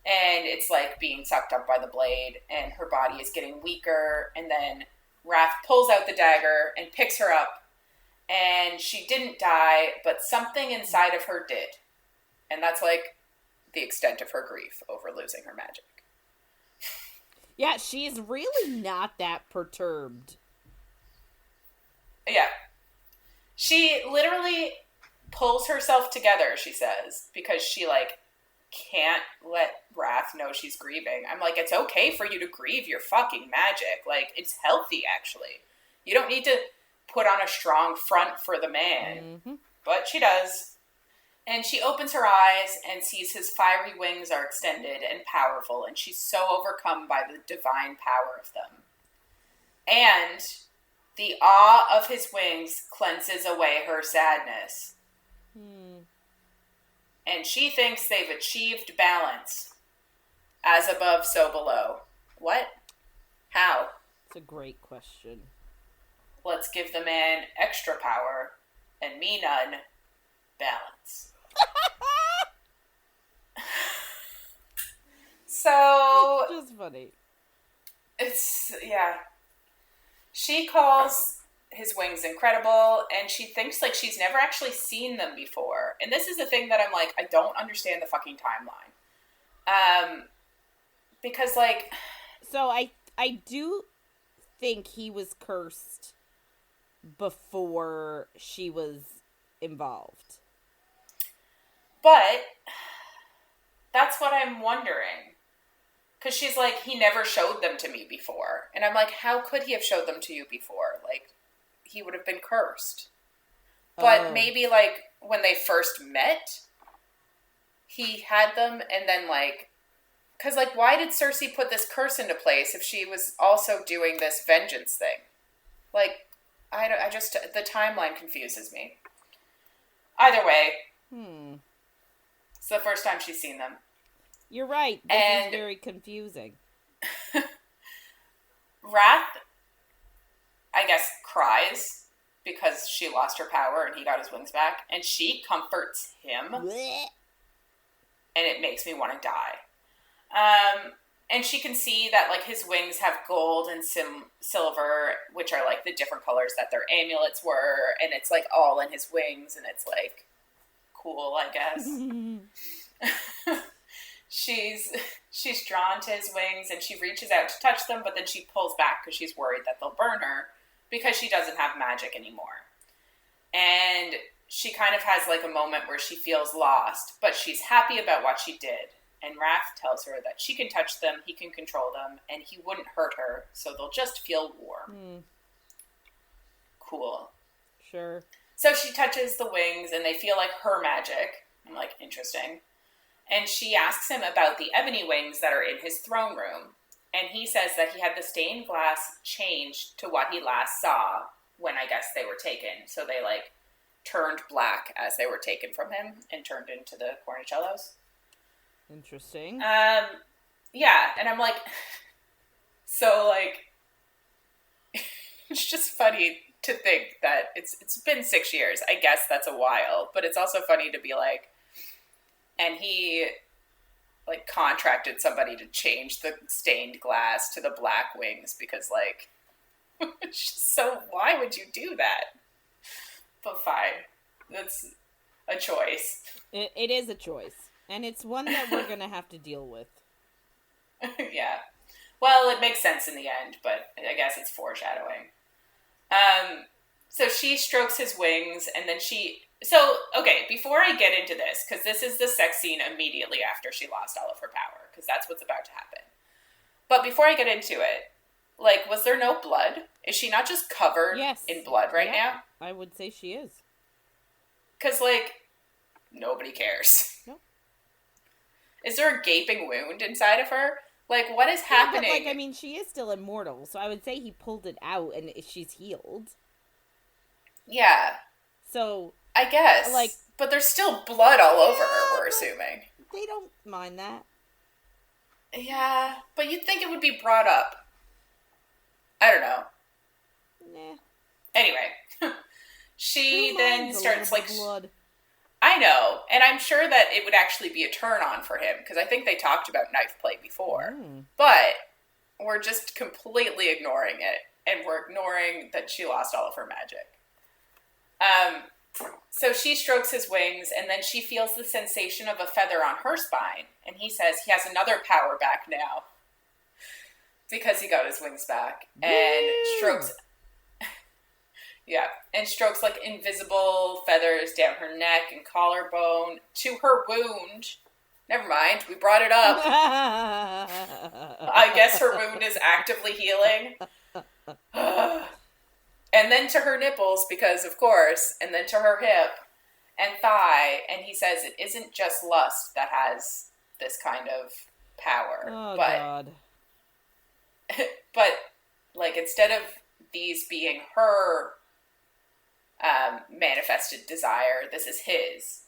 And it's, like, being sucked up by the blade, and her body is getting weaker, and then Wrath pulls out the dagger and picks her up, and she didn't die, but something inside of her did. And that's, like, the extent of her grief over losing her magic. Yeah, she's really not that perturbed. Yeah. She literally pulls herself together, she says, because she, like, can't let Wrath know she's grieving. I'm like, it's okay for you to grieve your fucking magic. Like, it's healthy, actually. You don't need to put on a strong front for the man. Mm-hmm. But she does. And she opens her eyes and sees his fiery wings are extended and powerful, and she's so overcome by the divine power of them. And the awe of his wings cleanses away her sadness. And she thinks they've achieved balance. As above, so below. What? How? It's a great question. Let's give the man extra power, and me none. Balance. So... It's just funny. It's, yeah. She calls his wings incredible, and she thinks, like, she's never actually seen them before. And this is the thing that I'm like, I don't understand the fucking timeline. Because, like... So I do think he was cursed before she was involved. But that's what I'm wondering. Because she's like, he never showed them to me before. And I'm like, how could he have showed them to you before? Like, he would have been cursed. But maybe, like, when they first met, he had them and then, like... Because, like, why did Cersei put this curse into place if she was also doing this vengeance thing? Like, I just... The timeline confuses me. Either way... It's the first time she's seen them. You're right. This is very confusing. Wrath, I guess, cries because she lost her power and he got his wings back. And she comforts him. Blech. And it makes me want to die. And she can see that, like, his wings have gold and silver, which are, like, the different colors that their amulets were. And it's, like, all in his wings. And it's, like... cool, I guess. She's drawn to his wings and she reaches out to touch them, but then she pulls back because she's worried that they'll burn her because she doesn't have magic anymore. And she kind of has like a moment where she feels lost, but she's happy about what she did. And Wrath tells her that she can touch them, he can control them, and he wouldn't hurt her, so they'll just feel warm. Cool. Sure. So she touches the wings, and they feel like her magic. I'm like, interesting. And she asks him about the ebony wings that are in his throne room. And he says that he had the stained glass changed to what he last saw when I guess they were taken. So they, like, turned black as they were taken from him and turned into the cornicellos. Interesting. Yeah, and I'm like... So, like... It's just funny to think that it's been 6 years. I guess that's a while. But it's also funny to be like... And he, like, contracted somebody to change the stained glass to the black wings because, like... It's just so... Why would you do that? But fine. That's a choice. It is a choice. And it's one that we're going to have to deal with. Yeah. Well, it makes sense in the end, but I guess it's foreshadowing. So she strokes his wings, and then she... So, okay, before I get into this, because this is the sex scene immediately after she lost all of her power, because that's what's about to happen. But before I get into it, like, was there no blood? Is she not just covered in blood right now? I would say she is. Because, like, nobody cares. Nope. Is there a gaping wound inside of her? Like, what is happening? But, like, I mean, she is still immortal, so I would say he pulled it out and she's healed. Yeah. So... I guess. Like... But there's still blood all over her, we're assuming. They don't mind that. Yeah, but you'd think it would be brought up. I don't know. Nah. Anyway. She then starts, like... Blood. I know, and I'm sure that it would actually be a turn-on for him, because I think they talked about knife play before. But we're just completely ignoring it, and we're ignoring that she lost all of her magic. So she strokes his wings, and then she feels the sensation of a feather on her spine, and he says he has another power back now, because he got his wings back, and strokes... Yeah, and strokes like invisible feathers down her neck and collarbone to her wound. Never mind, we brought it up. I guess her wound is actively healing. And then to her nipples, because of course, and then to her hip and thigh. And he says it isn't just lust that has this kind of power. Oh, God. But, like, instead of these being her manifested desire, this is his.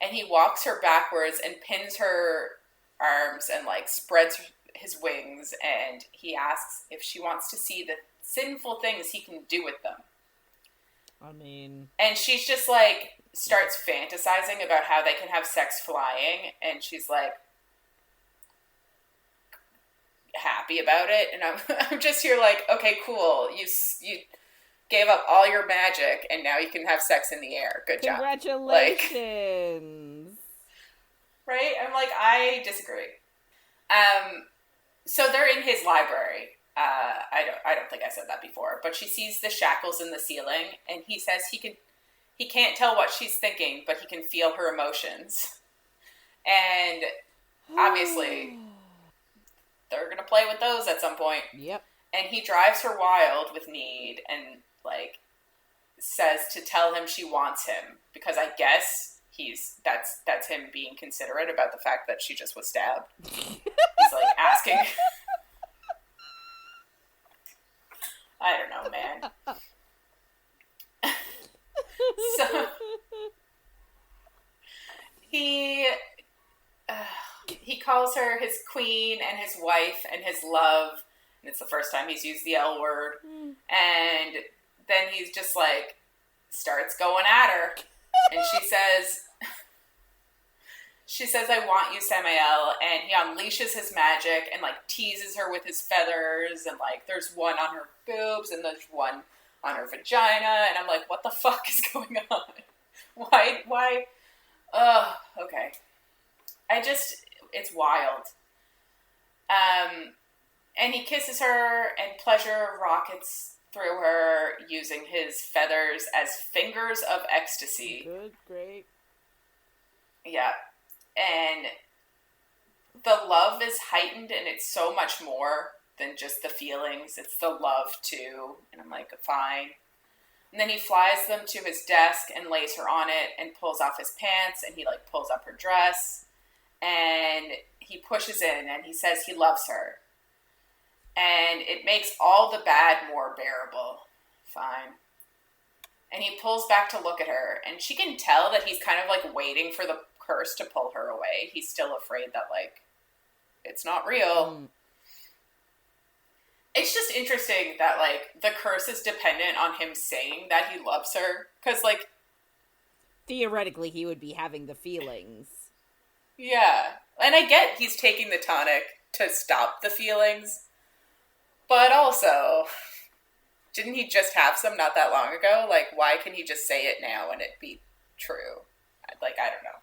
And he walks her backwards and pins her arms and, like, spreads his wings, and he asks if she wants to see the sinful things he can do with them. I mean... And she's just, like, starts fantasizing about how they can have sex flying, and she's, like, happy about it. And I'm just here like, okay, cool. You gave up all your magic, and now you can have sex in the air. Good job. Congratulations. Like, right? I'm like, I disagree. So they're in his library. I don't think I said that before, but she sees the shackles in the ceiling, and he says he can't tell what she's thinking, but he can feel her emotions. And obviously, they're going to play with those at some point. Yep. And he drives her wild with need and, like, says to tell him she wants him, because I guess that's him being considerate about the fact that she just was stabbed. He's, like, asking. I don't know, man. So he calls her his queen and his wife and his love, and it's the first time he's used the L word. And then he's just like starts going at her, and she says, I want you, Samael, and he unleashes his magic and, like, teases her with his feathers, and, like, there's one on her boobs, and there's one on her vagina, and I'm like, what the fuck is going on? Why? Okay. It's wild. And he kisses her, and pleasure rockets through her using his feathers as fingers of ecstasy. Good, great. Yeah. And the love is heightened, and it's so much more than just the feelings. It's the love, too. And I'm like, fine. And then he flies them to his desk and lays her on it and pulls off his pants, and he, like, pulls up her dress. And he pushes in, and he says he loves her. And it makes all the bad more bearable. Fine. And he pulls back to look at her, and she can tell that he's kind of, like, waiting for the curse to pull her away. He's still afraid that, like, it's not real. It's just interesting that, like, the curse is dependent on him saying that he loves her. Because, like, theoretically, he would be having the feelings. Yeah. And I get he's taking the tonic to stop the feelings. But also, didn't he just have some not that long ago? Like, why can he just say it now and it be true? Like, I don't know.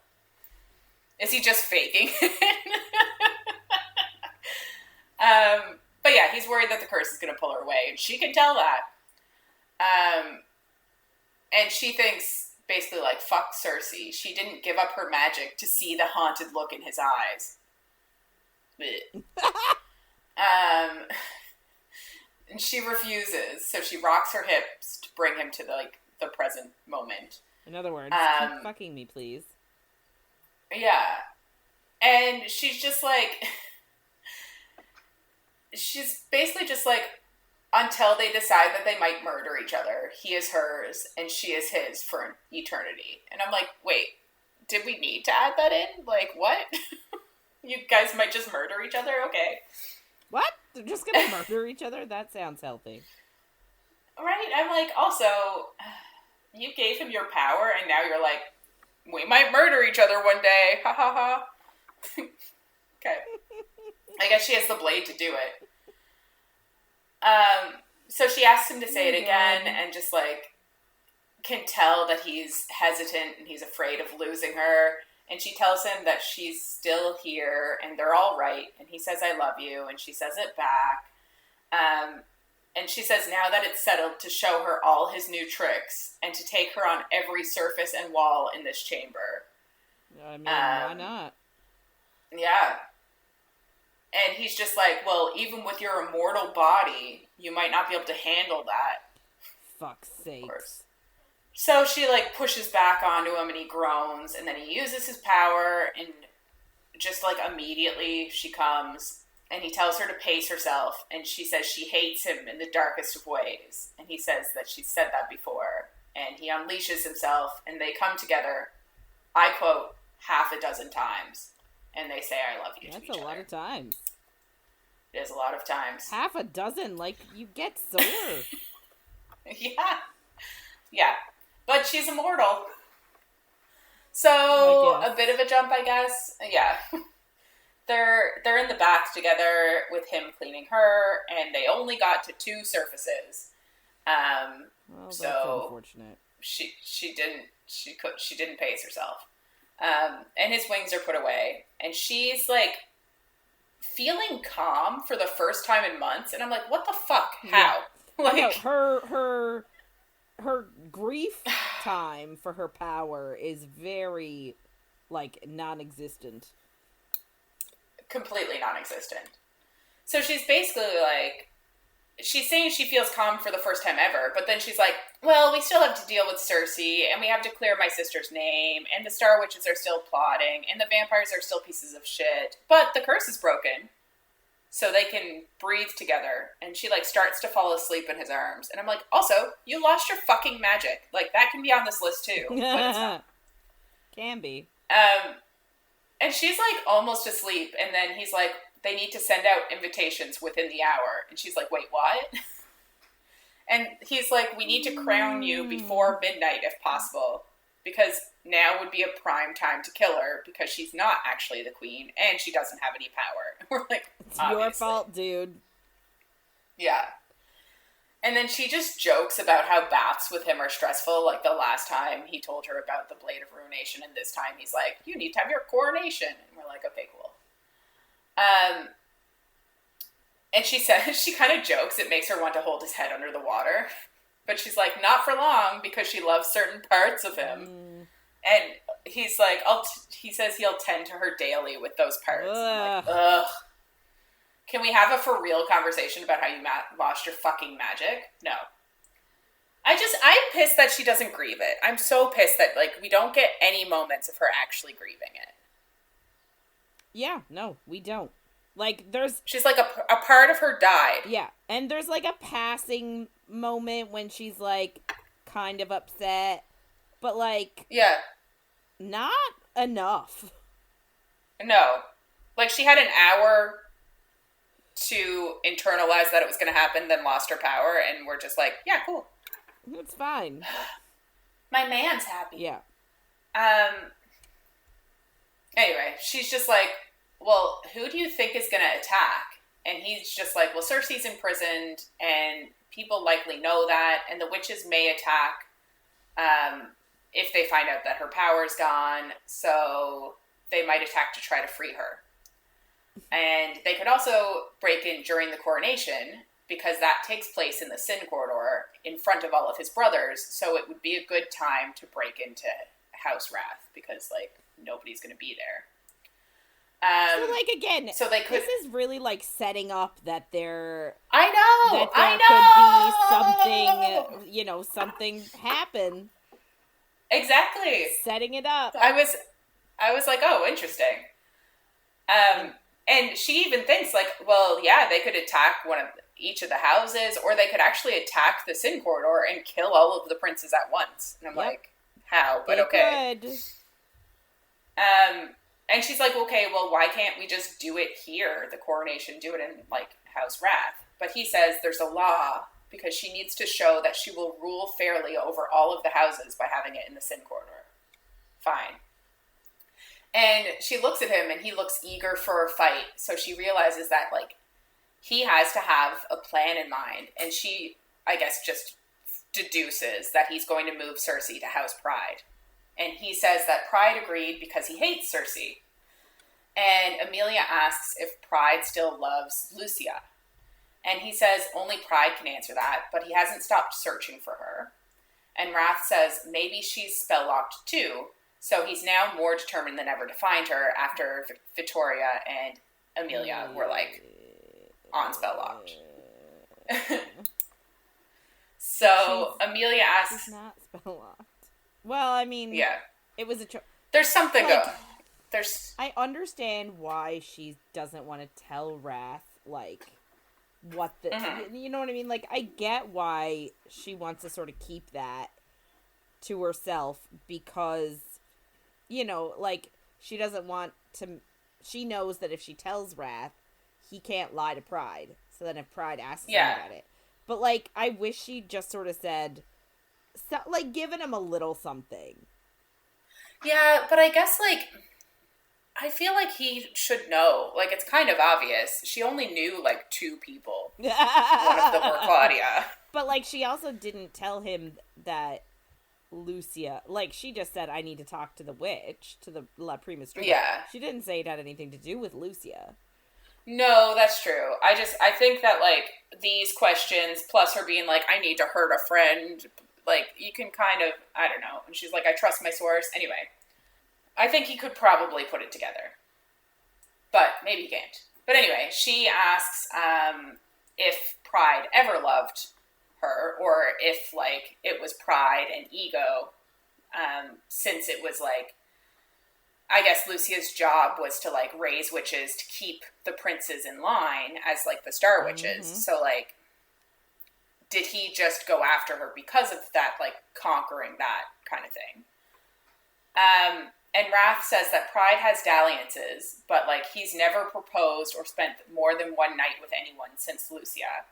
Is he just faking it? But yeah, he's worried that the curse is going to pull her away, and she can tell that. And she thinks, basically, like, fuck Cersei. She didn't give up her magic to see the haunted look in his eyes. And she refuses, so she rocks her hips to bring him to the present moment. In other words, keep fucking me, please. Yeah. And she's just like, she's basically just like, until they decide that they might murder each other, he is hers and she is his for eternity. And I'm like, wait, did we need to add that in? Like, what? You guys might just murder each other? Okay. What? They're just gonna murder each other? That sounds healthy. Right? I'm like, also, you gave him your power and now you're like, we might murder each other one day. Ha ha ha. Okay. I guess she has the blade to do it. So she asks him to say it again and just, like, can tell that he's hesitant and he's afraid of losing her. And she tells him that she's still here and they're all right. And he says, I love you. And she says it back. And And she says now that it's settled to show her all his new tricks and to take her on every surface and wall in this chamber. I mean, why not? Yeah. And he's just like, well, even with your immortal body, you might not be able to handle that. Fuck's sake. So she, like, pushes back onto him, and he groans, and then he uses his power, and just, like, immediately she comes, and he tells her to pace herself, and she says she hates him in the darkest of ways. And he says that she's said that before. And he unleashes himself, and they come together, I quote, half a dozen times. And they say, I love you to each other. That's a lot of times. It is a lot of times. Half a dozen? Like, you get sore. Yeah. Yeah. But she's immortal. So, a bit of a jump, I guess. Yeah. They're in the bath together with him cleaning her, and they only got to 2 surfaces. Well, that's unfortunate. She didn't pace herself. And his wings are put away, and she's like feeling calm for the first time in months, and I'm like, what the fuck? How? Yeah. Like her grief time for her power is very like non-existent. Completely non-existent. So she's basically like, she's saying she feels calm for the first time ever, but then she's like, well, we still have to deal with Cersei, and we have to clear my sister's name, and the Star Witches are still plotting, and the vampires are still pieces of shit, but the curse is broken, so they can breathe together, and she, like, starts to fall asleep in his arms, and I'm like, also, you lost your fucking magic. Like, that can be on this list, too, but it's not. Can be. And she's, like, almost asleep, and then he's like, they need to send out invitations within the hour. And she's like, wait, what? And he's like, we need to crown you before midnight if possible, because now would be a prime time to kill her, because she's not actually the queen, and she doesn't have any power. And we're like, it's your fault, dude. Yeah. And then she just jokes about how baths with him are stressful, like the last time he told her about the Blade of Ruination, and this time he's like, you need to have your coronation. And we're like, okay, cool. And she says, she kind of jokes, it makes her want to hold his head under the water. But she's like, not for long, because she loves certain parts of him. And he's like, he says he'll tend to her daily with those parts. I'm like, ugh. Can we have a for real conversation about how you lost your fucking magic? No. I'm pissed that she doesn't grieve it. I'm so pissed that, like, we don't get any moments of her actually grieving it. Yeah, no, we don't. Like, she's like, a part of her died. Yeah, and there's, like, a passing moment when she's, like, kind of upset, but, like... Yeah. Not enough. No. Like, she had an hour to internalize that it was going to happen, then lost her power, and we're just like, yeah, cool. It's fine. My man's happy. Yeah. Anyway, she's just like, well, who do you think is going to attack? And he's just like, well, Cersei's imprisoned, and people likely know that, and the witches may attack if they find out that her power's gone, so they might attack to try to free her. And they could also break in during the coronation, because that takes place in the Sin Corridor in front of all of his brothers, so it would be a good time to break into House Wrath, because, like, nobody's going to be there. So, like, again, so they could, this is really, like, setting up that there... I know! That there could be something, you know, something happen. Exactly. Setting it up. I was like, oh, interesting. And she even thinks, like, well, yeah, they could attack each of the houses, or they could actually attack the Sin Corridor and kill all of the princes at once. And I'm like, how? But okay. Could. And she's like, okay, well, why can't we just do it here, the coronation, do it in, like, House Wrath? But he says there's a law, because she needs to show that she will rule fairly over all of the houses by having it in the Sin Corridor. Fine. And she looks at him, and he looks eager for a fight, so she realizes that, like, he has to have a plan in mind, and she, I guess, just deduces that he's going to move Cersei to House Pride. And he says that Pride agreed because he hates Cersei. And Emilia asks if Pride still loves Lucia. And he says only Pride can answer that, but he hasn't stopped searching for her. And Wrath says maybe she's spell-locked too, so he's now more determined than ever to find her after Vittoria and Emilia were, like, on spell-locked. So Emilia asks... She's not spell-locked. Well, I mean... Yeah. It was a... There's something like, going. I understand why she doesn't want to tell Wrath, like, what the... Mm-hmm. You know what I mean? Like, I get why she wants to sort of keep that to herself because, you know, like, she doesn't want to... She knows that if she tells Wrath, he can't lie to Pride. So then if Pride asks him about it. But, like, I wish she just sort of said... So, like, giving him a little something. Yeah, but I guess, like... I feel like he should know. Like, it's kind of obvious. She only knew, like, 2 people. One of them were Claudia. But, like, she also didn't tell him that Lucia... Like, she just said, I need to talk to the witch, to the La Prima Strega. Yeah. She didn't say it had anything to do with Lucia. No, that's true. I think that, like, these questions, plus her being like, I need to hurt a friend, like, you can kind of, I don't know. And she's like, I trust my source. Anyway. I think he could probably put it together. But maybe he can't. But anyway, she asks if Pride ever loved her, or if, like, it was pride and ego, since it was, like, I guess Lucia's job was to, like, raise witches to keep the princes in line as, like, the star witches. Mm-hmm. So, like, did he just go after her because of that, like, conquering that kind of thing? And Wrath says that Pride has dalliances, but, like, he's never proposed or spent more than one night with anyone since Lucia.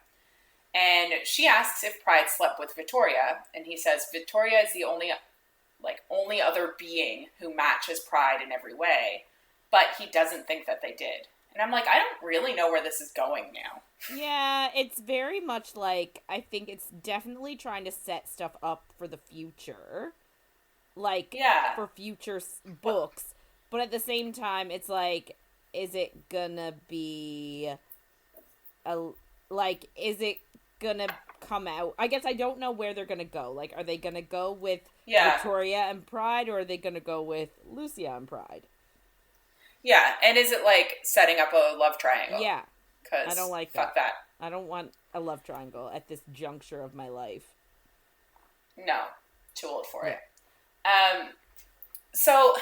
And she asks if Pride slept with Vittoria, and he says Vittoria is the only other being who matches Pride in every way, but he doesn't think that they did. And I'm like, I don't really know where this is going now. Yeah, it's very much like, I think it's definitely trying to set stuff up for the future. Like, yeah. For future books. But at the same time, it's like, is it gonna be is it gonna come out? I guess I don't know where they're gonna go. Like, are they gonna go with Vittoria and Pride, or are they gonna go with Lucia and Pride? Yeah, and is it, like, setting up a love triangle? Yeah. Because I don't like fuck that. I don't want a love triangle at this juncture of my life. No. Too old for it. So,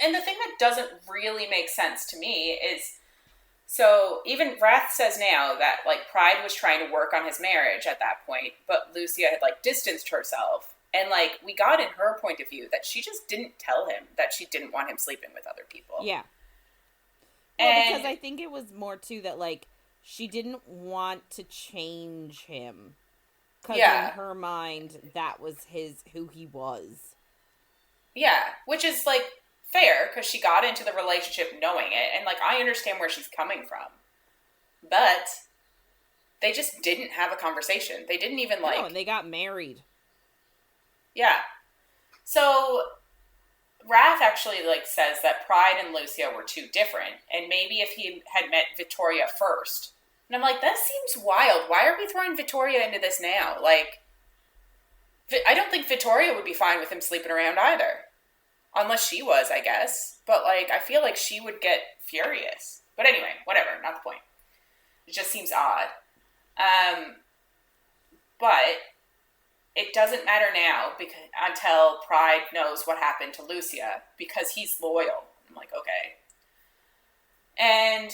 and the thing that doesn't really make sense to me is, so even Wrath says now that, like, Pride was trying to work on his marriage at that point, but Lucia had, like, distanced herself. And, like, we got in her point of view that she just didn't tell him that she didn't want him sleeping with other people. Yeah. Well, because I think it was more, too, that, like, she didn't want to change him. Because in her mind, that was who he was. Yeah, which is, like, fair, because she got into the relationship knowing it, and, like, I understand where she's coming from. But they just didn't have a conversation. They didn't even, like... No, and they got married. Yeah. So, Wrath actually, like, says that Pride and Lucia were too different, and maybe if he had met Vittoria first... And I'm like, that seems wild. Why are we throwing Vittoria into this now? Like, I don't think Vittoria would be fine with him sleeping around either. Unless she was, I guess. But, like, I feel like she would get furious. But anyway, whatever, not the point. It just seems odd. But it doesn't matter now until Pride knows what happened to Lucia, because he's loyal. I'm like, okay. And...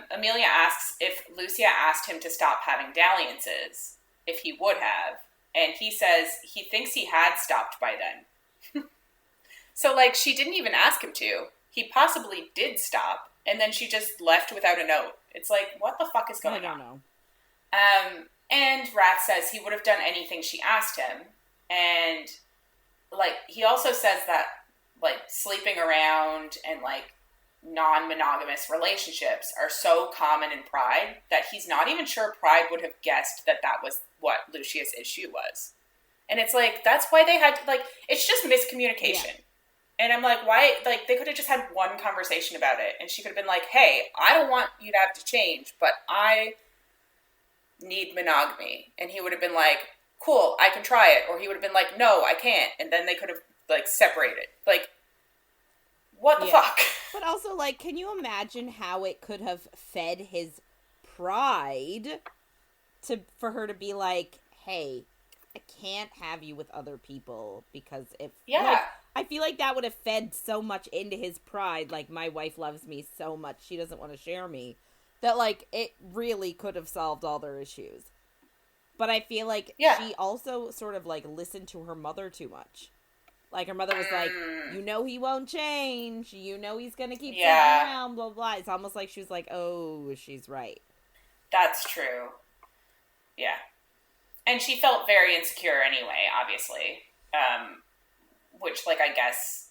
Emilia asks if Lucia asked him to stop having dalliances, if he would have, and he says he thinks he had stopped by then. So, like, she didn't even ask him to. He possibly did stop, and then she just left without a note. It's like, what the fuck is going on? I don't know. And Wrath says he would have done anything she asked him, and, like, he also says that, like, sleeping around and, like, non-monogamous relationships are so common in Pride that he's not even sure Pride would have guessed that was what Lucia's issue was. And it's like, that's why they had to, like, it's just miscommunication. Yeah. And I'm like, why? Like, they could have just had one conversation about it. And she could have been like, hey, I don't want you to have to change, but I need monogamy. And he would have been like, cool, I can try it. Or he would have been like, no, I can't. And then they could have, like, separated. Like, what the fuck? But also, like, can you imagine how it could have fed his pride for her to be like, hey, I can't have you with other people because if... Yeah. Like, I feel like that would have fed so much into his pride. Like, my wife loves me so much, she doesn't want to share me. That, like, it really could have solved all their issues. But I feel like she also sort of, like, listened to her mother too much. Like, her mother was like, you know he won't change. You know he's going to keep sitting around, blah, blah. It's almost like she was like, oh, she's right. That's true. Yeah. And she felt very insecure anyway, obviously. Which, like, I guess...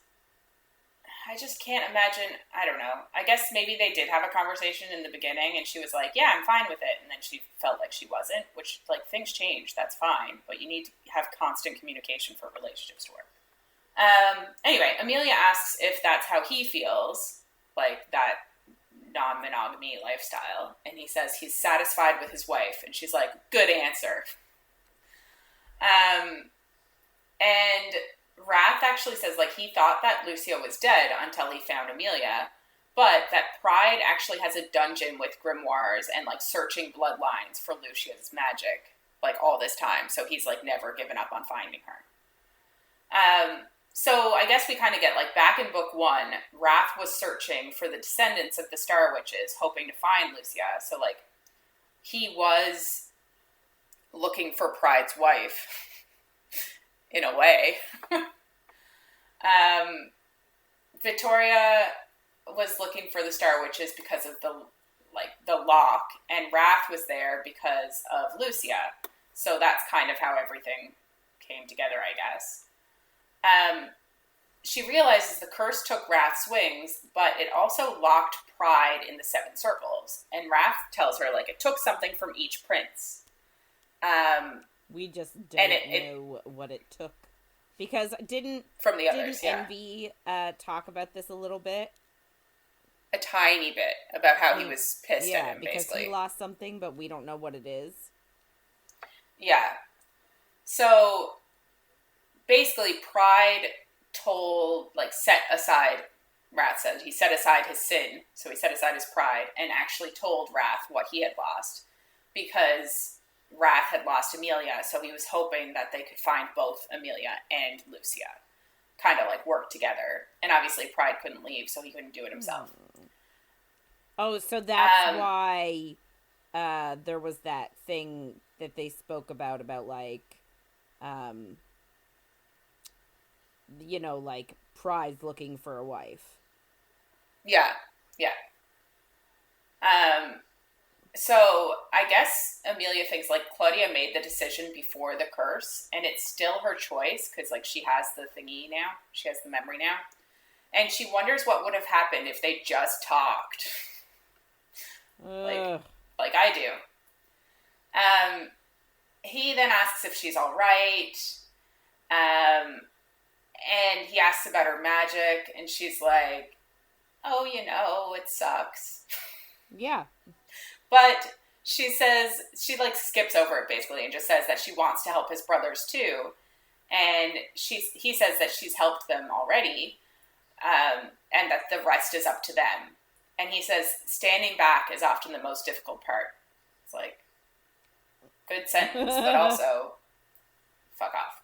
I just can't imagine... I don't know. I guess maybe they did have a conversation in the beginning, and she was like, yeah, I'm fine with it. And then she felt like she wasn't, which, like, things change. That's fine. But you need to have constant communication for relationships to work. Anyway, Emilia asks if that's how he feels, like that non-monogamy lifestyle. And he says he's satisfied with his wife. And she's like, good answer. And Wrath actually says, like, he thought that Lucia was dead until he found Emilia, but that Pride actually has a dungeon with grimoires and, like, searching bloodlines for Lucia's magic, like, all this time. So he's, like, never given up on finding her. So I guess we kind of get, like, back in book 1, Wrath was searching for the descendants of the Star Witches, hoping to find Lucia. So, like, he was looking for Pride's wife, in a way. Vittoria was looking for the Star Witches because of the lock, and Wrath was there because of Lucia. So that's kind of how everything came together, I guess. She realizes the curse took Wrath's wings, but it also locked Pride in the 7 circles. And Wrath tells her, like, it took something from each prince. We just don't know what it took. Because didn't Envy talk about this a little bit? A tiny bit, about how he was pissed at him, because basically. He lost something, but we don't know what it is. Yeah. So, basically, Pride set aside, Wrath said, he set aside his sin, so he set aside his pride, and actually told Wrath what he had lost, because Wrath had lost Emilia, so he was hoping that they could find both Emilia and Lucia, kind of, like, work together. And obviously Pride couldn't leave, so he couldn't do it himself. Oh, so that's why there was that thing that they spoke about, like, like, Pride's looking for a wife. Yeah. So I guess Emilia thinks, like, Claudia made the decision before the curse, and it's still her choice, because, like, she has the thingy now. She has the memory now. And she wonders what would have happened if they just talked. like I do. He then asks if she's all right. And he asks about her magic, and she's like, oh, it sucks. Yeah. But she says, she, like, skips over it, basically, and just says that she wants to help his brothers, too. And he says that she's helped them already, and that the rest is up to them. And he says, standing back is often the most difficult part. It's like, good sentence, but also, fuck off.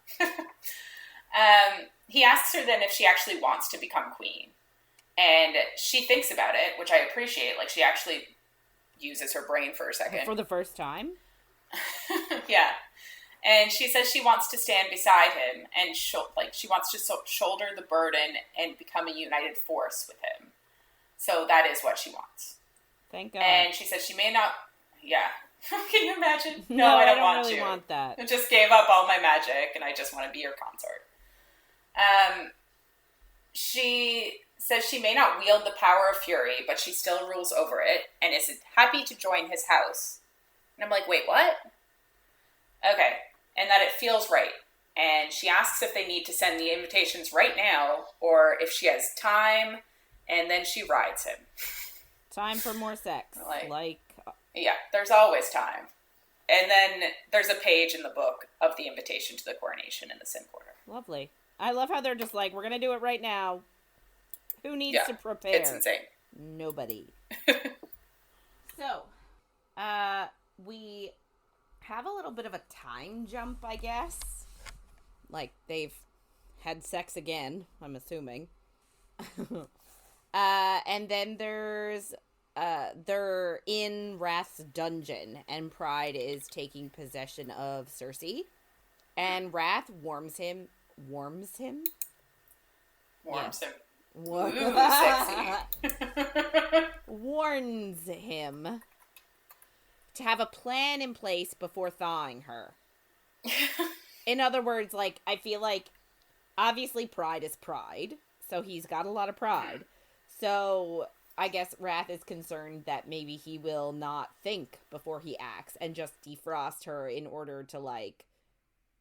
He asks her then if she actually wants to become queen. And she thinks about it, which I appreciate. Like, she actually uses her brain for a second. For the first time? Yeah. And she says she wants to stand beside him, and she wants to shoulder the burden and become a united force with him. So that is what she wants. Thank God. And she says she may not... Yeah. Can you imagine? No, I don't really want that. I just gave up all my magic, and I just want to be your consort. She says she may not wield the power of fury, but she still rules over it, and is happy to join his house. And I'm like, wait, what? Okay. And that it feels right. And she asks if they need to send the invitations right now or if she has time, and then she rides him. Time for more sex. Yeah, there's always time. And then there's a page in the book of the invitation to the coronation in the Sin Quarter. Lovely. I love how they're just like, we're going to do it right now. Who needs to prepare? It's insane. Nobody. So, we have a little bit of a time jump, I guess. Like, they've had sex again, I'm assuming. And then there's, they're in Wrath's dungeon, and Pride is taking possession of Cersei. And Wrath warns him. Ooh, sexy. Warns him to have a plan in place before thawing her. In other words, like, I feel like, obviously Pride is Pride, so he's got a lot of pride. So, I guess Wrath is concerned that maybe he will not think before he acts and just defrost her in order to, like,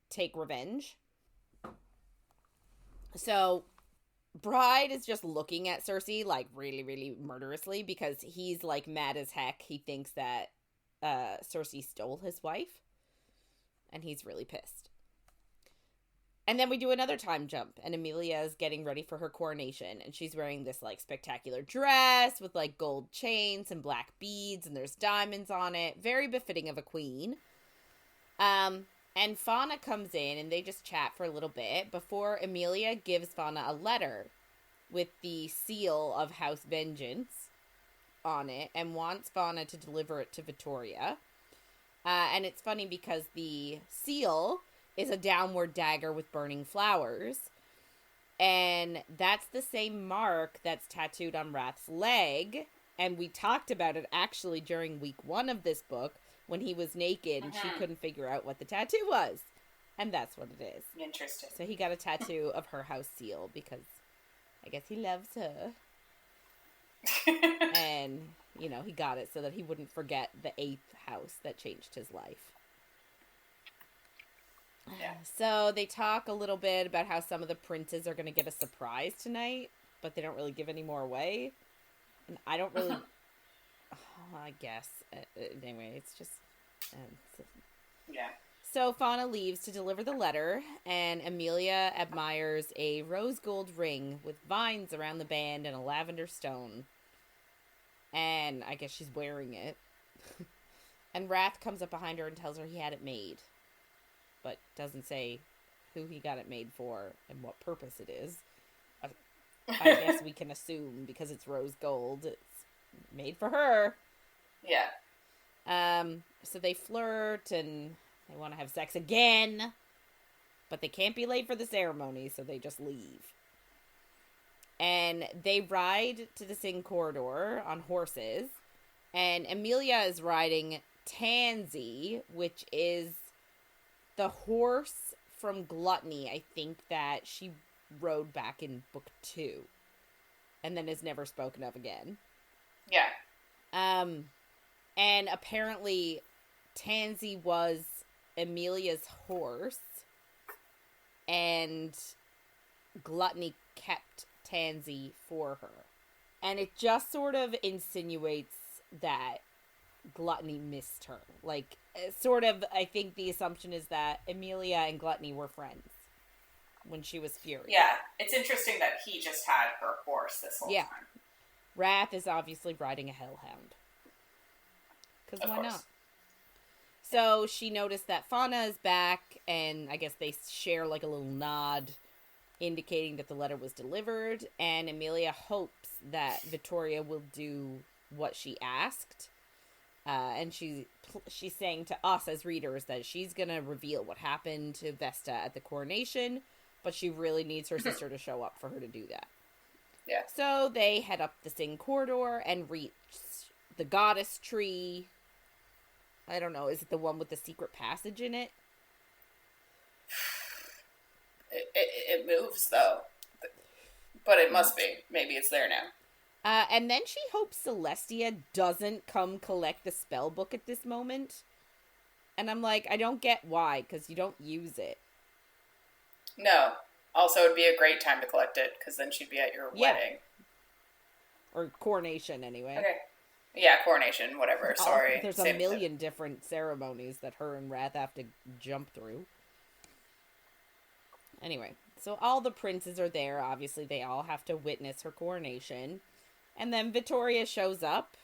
take revenge. So, Pride is just looking at Cersei, like, really, really murderously because he's, like, mad as heck. He thinks that Cersei stole his wife, and he's really pissed. And then we do another time jump, and Emilia is getting ready for her coronation, and she's wearing this, like, spectacular dress with, like, gold chains and black beads, and there's diamonds on it. Very befitting of a queen. And Fauna comes in, and they just chat for a little bit before Emilia gives Fauna a letter with the seal of House Vengeance on it, and wants Fauna to deliver it to Vittoria. And it's funny because the seal is a downward dagger with burning flowers. And that's the same mark that's tattooed on Wrath's leg. And we talked about it actually during week 1 of this book when he was naked and she couldn't figure out what the tattoo was. And that's what it is. Interesting. So he got a tattoo of her house seal because I guess he loves her. And, you know, he got it so that he wouldn't forget the 8th house that changed his life. Yeah. So they talk a little bit about how some of the princes are going to get a surprise tonight, but they don't really give any more away. And I don't really... I guess. Anyway, it's just... yeah. So Fauna leaves to deliver the letter, and Emilia admires a rose gold ring with vines around the band and a lavender stone. And I guess she's wearing it. And Wrath comes up behind her and tells her he had it made. But doesn't say who he got it made for and what purpose it is. I guess we can assume because it's rose gold, it's made for her. Yeah. So they flirt and they want to have sex again, but they can't be late for the ceremony, so they just leave. And they ride to the Sin Corridor on horses, and Emilia is riding Tansy, which is the horse from Gluttony, I think, that she rode back in book 2, and then is never spoken of again. Yeah. And apparently Tansy was Emilia's horse, and Gluttony kept Tansy for her. And it just sort of insinuates that Gluttony missed her. Like, sort of, I think the assumption is that Emilia and Gluttony were friends when she was furious. Yeah, it's interesting that he just had her horse this whole time. Wrath is obviously riding a hellhound. Because why not? So she noticed that Fauna is back, and I guess they share like a little nod indicating that the letter was delivered, and Emilia hopes that Vittoria will do what she asked. And she's saying to us as readers that she's going to reveal what happened to Vesta at the coronation, but she really needs her sister to show up for her to do that. Yeah. So they head up the Sin Corridor and reach the goddess tree. I don't know, is it the one with the secret passage in it? It moves, though. But it must be. Maybe it's there now. And then she hopes Celestia doesn't come collect the spell book at this moment. And I'm like, I don't get why, because you don't use it. No. Also, it'd be a great time to collect it, because then she'd be at your wedding. Or coronation, anyway. Okay. Yeah, coronation, whatever. Sorry. There's a million different ceremonies that her and Wrath have to jump through. Anyway, so all the princes are there. Obviously, they all have to witness her coronation. And then Vittoria shows up.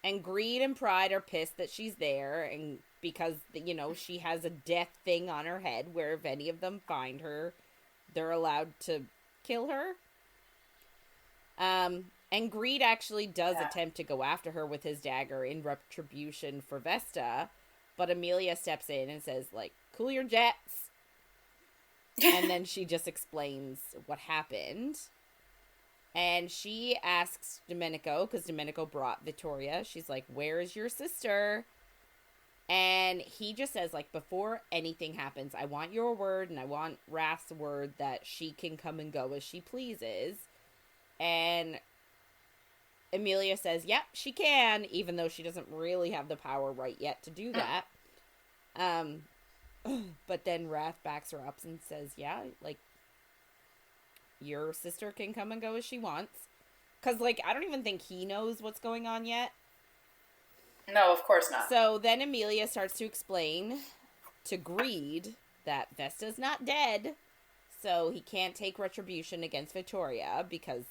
And Greed and Pride are pissed that she's there. And because, you know, she has a death thing on her head where if any of them find her, they're allowed to kill her. And Greed actually does attempt to go after her with his dagger in retribution for Vesta. But Emilia steps in and says, like, cool your jets. And then she just explains what happened. And she asks Domenico, because Domenico brought Vittoria. She's like, where is your sister? And he just says, like, before anything happens, I want your word and I want Wrath's word that she can come and go as she pleases. And Emilia says, yep, she can, even though she doesn't really have the power right yet to do that. But then Wrath backs her up and says, yeah, like, your sister can come and go as she wants. Because, like, I don't even think he knows what's going on yet. No, of course not. So then Emilia starts to explain to Greed that Vesta's not dead, so he can't take retribution against Vittoria because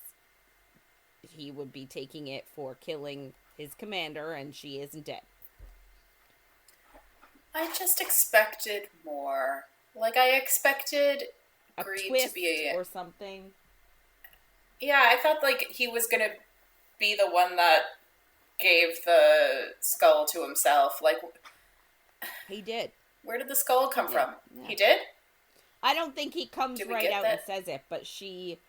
he would be taking it for killing his commander, and she isn't dead. I just expected more. Like, I expected a Greed twist to be or something. Yeah, I felt like he was gonna be the one that gave the skull to himself. Like, he did. Where did the skull come from? Yeah. He did? I don't think he comes right out and says it, but she...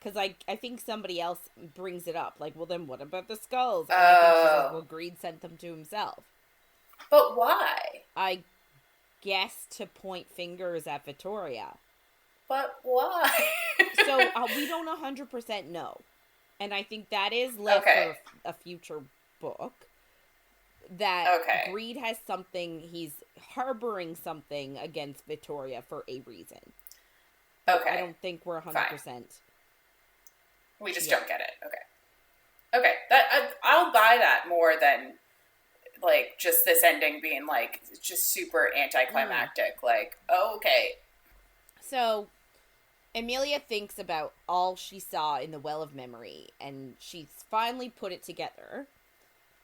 Because I think somebody else brings it up. Like, well, then what about the skulls? And I think she says, well, Greed sent them to himself. But why? I guess to point fingers at Vittoria. But why? So, we don't 100% know. And I think that is left for a future book. That Greed has something, he's harboring something against Vittoria for a reason. But I don't think we're 100%. Fine. We just don't get it. Okay. I'll buy that more than, like, just this ending being, like, just super anticlimactic. Like, okay. So, Emilia thinks about all she saw in the Well of Memory, and she's finally put it together.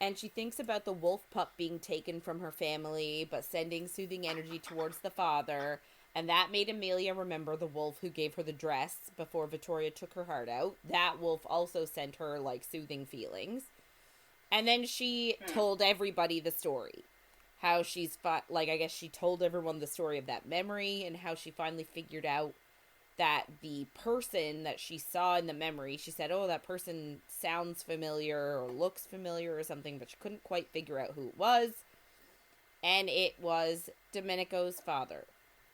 And she thinks about the wolf pup being taken from her family, but sending soothing energy towards the father. And that made Emilia remember the wolf who gave her the dress before Vittoria took her heart out. That wolf also sent her, like, soothing feelings. And then she told everybody the story. How she's, I guess she told everyone the story of that memory and how she finally figured out that the person that she saw in the memory, she said, oh, that person sounds familiar or looks familiar or something, but she couldn't quite figure out who it was. And it was Domenico's father.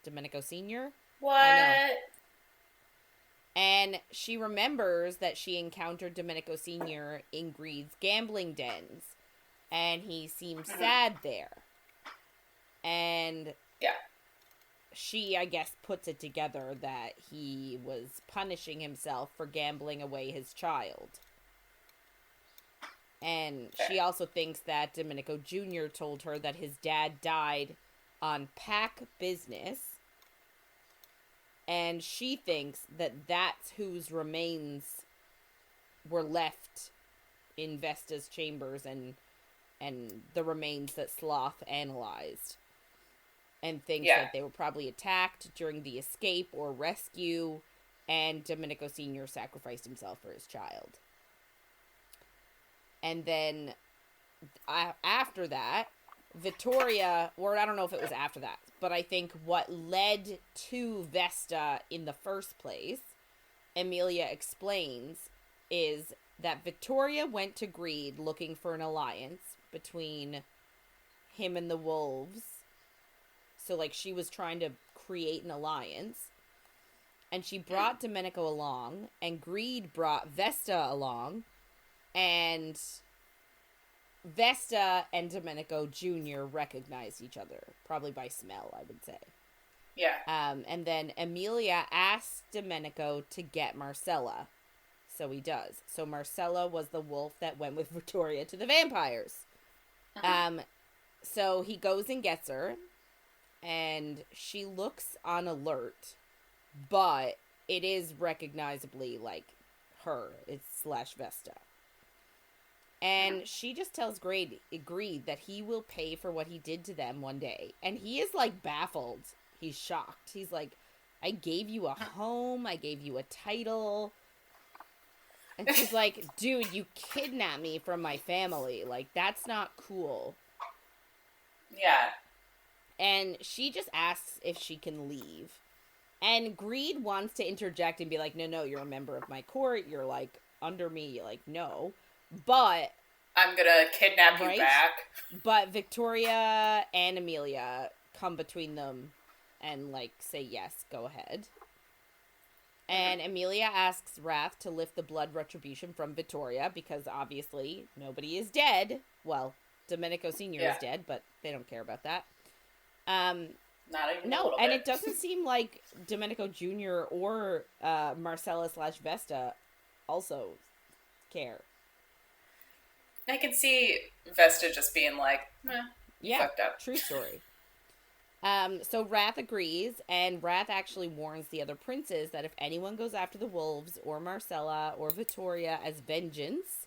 Domenico Sr.? What? I know. And she remembers that she encountered Domenico Sr. in Greed's gambling dens. And he seemed sad there. And she, I guess, puts it together that he was punishing himself for gambling away his child. And she also thinks that Domenico Jr. told her that his dad died on pack business. And she thinks that that's whose remains were left in Vesta's chambers and the remains that Sloth analyzed. And thinks that they were probably attacked during the escape or rescue, and Domenico Sr. sacrificed himself for his child. And then, after that, Vittoria, or I don't know if it was after that, but I think what led to Vesta in the first place, Emilia explains, is that Vittoria went to Greed looking for an alliance between him and the wolves. So, like, she was trying to create an alliance. And she brought Domenico along, and Greed brought Vesta along, and Vesta and Domenico Jr. recognized each other, probably by smell, I would say. Yeah. And then Emilia asks Domenico to get Marcella. So he does. So Marcella was the wolf that went with Vittoria to the vampires. So he goes and gets her, and she looks on alert, but it is recognizably like her. It's / Vesta. And she just tells Greed that he will pay for what he did to them one day. And he is like baffled. He's shocked. He's like, I gave you a home. I gave you a title. And she's like, dude, you kidnapped me from my family. Like, that's not cool. Yeah. And she just asks if she can leave. And Greed wants to interject and be like, no, you're a member of my court. You're, like, under me. You're like, no. But... I'm gonna kidnap you back. But Vittoria and Emilia come between them and, like, say, yes, go ahead. And Emilia asks Wrath to lift the blood retribution from Vittoria because, obviously, nobody is dead. Well, Domenico Sr. is dead, but they don't care about that. Not even a little and bit. It doesn't seem like Domenico Jr. or Marcella / Vesta also care. I can see Vesta just being like, fucked up. True story. So Wrath agrees, and Wrath actually warns the other princes that if anyone goes after the wolves or Marcella or Vittoria as vengeance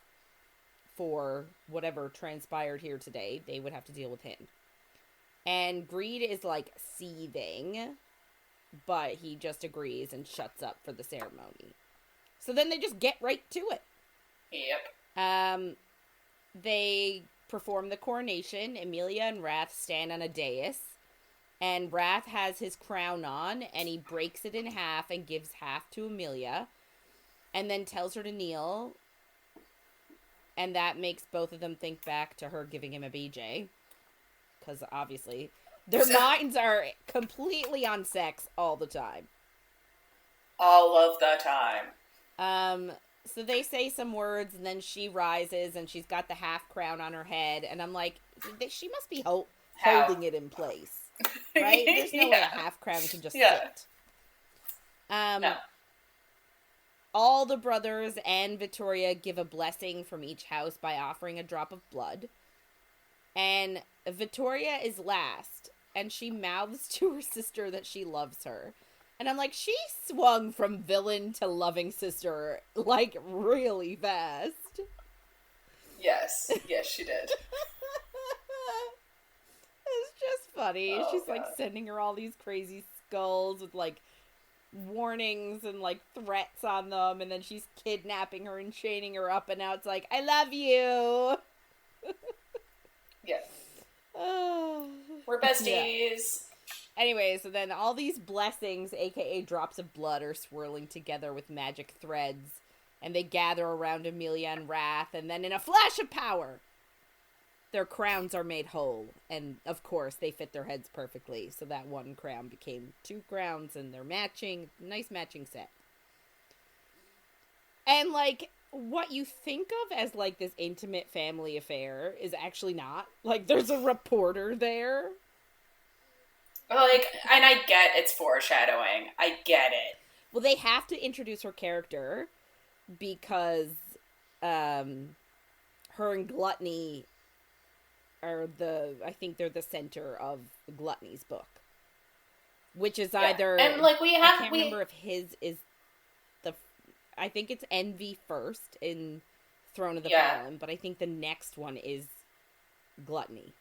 for whatever transpired here today, they would have to deal with him. And Greed is like seething, but he just agrees and shuts up for the ceremony. So then they just get right to it. Yep. They perform the coronation. Emilia and Wrath stand on a dais. And Wrath has his crown on, and he breaks it in half and gives half to Emilia. And then tells her to kneel. And that makes both of them think back to her giving him a BJ. Because obviously, their minds are completely on sex all the time. All of the time. So they say some words, and then she rises, and she's got the half crown on her head. And I'm like, she must be holding it in place. Right? There's no way a half crown can just sit. No. All the brothers and Vittoria give a blessing from each house by offering a drop of blood. And Vittoria is last, and she mouths to her sister that she loves her. And I'm like, she swung from villain to loving sister, like, really fast. Yes, she did. It's just funny. She's God. Like sending her all these crazy skulls with like warnings and like threats on them, and then she's kidnapping her and chaining her up, and now it's like, I love you. Yes. We're besties. Yeah. Anyway, so then all these blessings, aka drops of blood, are swirling together with magic threads, and they gather around Emilia and Wrath, and then in a flash of power, their crowns are made whole, and of course they fit their heads perfectly, so that one crown became 2 crowns, and they're matching, nice matching set. And like, what you think of as like this intimate family affair is actually not. Like, there's a reporter there. Like, and I get it's foreshadowing. I get it. Well, they have to introduce her character because her and Gluttony are I think they're the center of Gluttony's book. Which is either... And, like, I can't remember if his is I think it's Envy first in Throne of the Fallen, but I think the next one is Gluttony.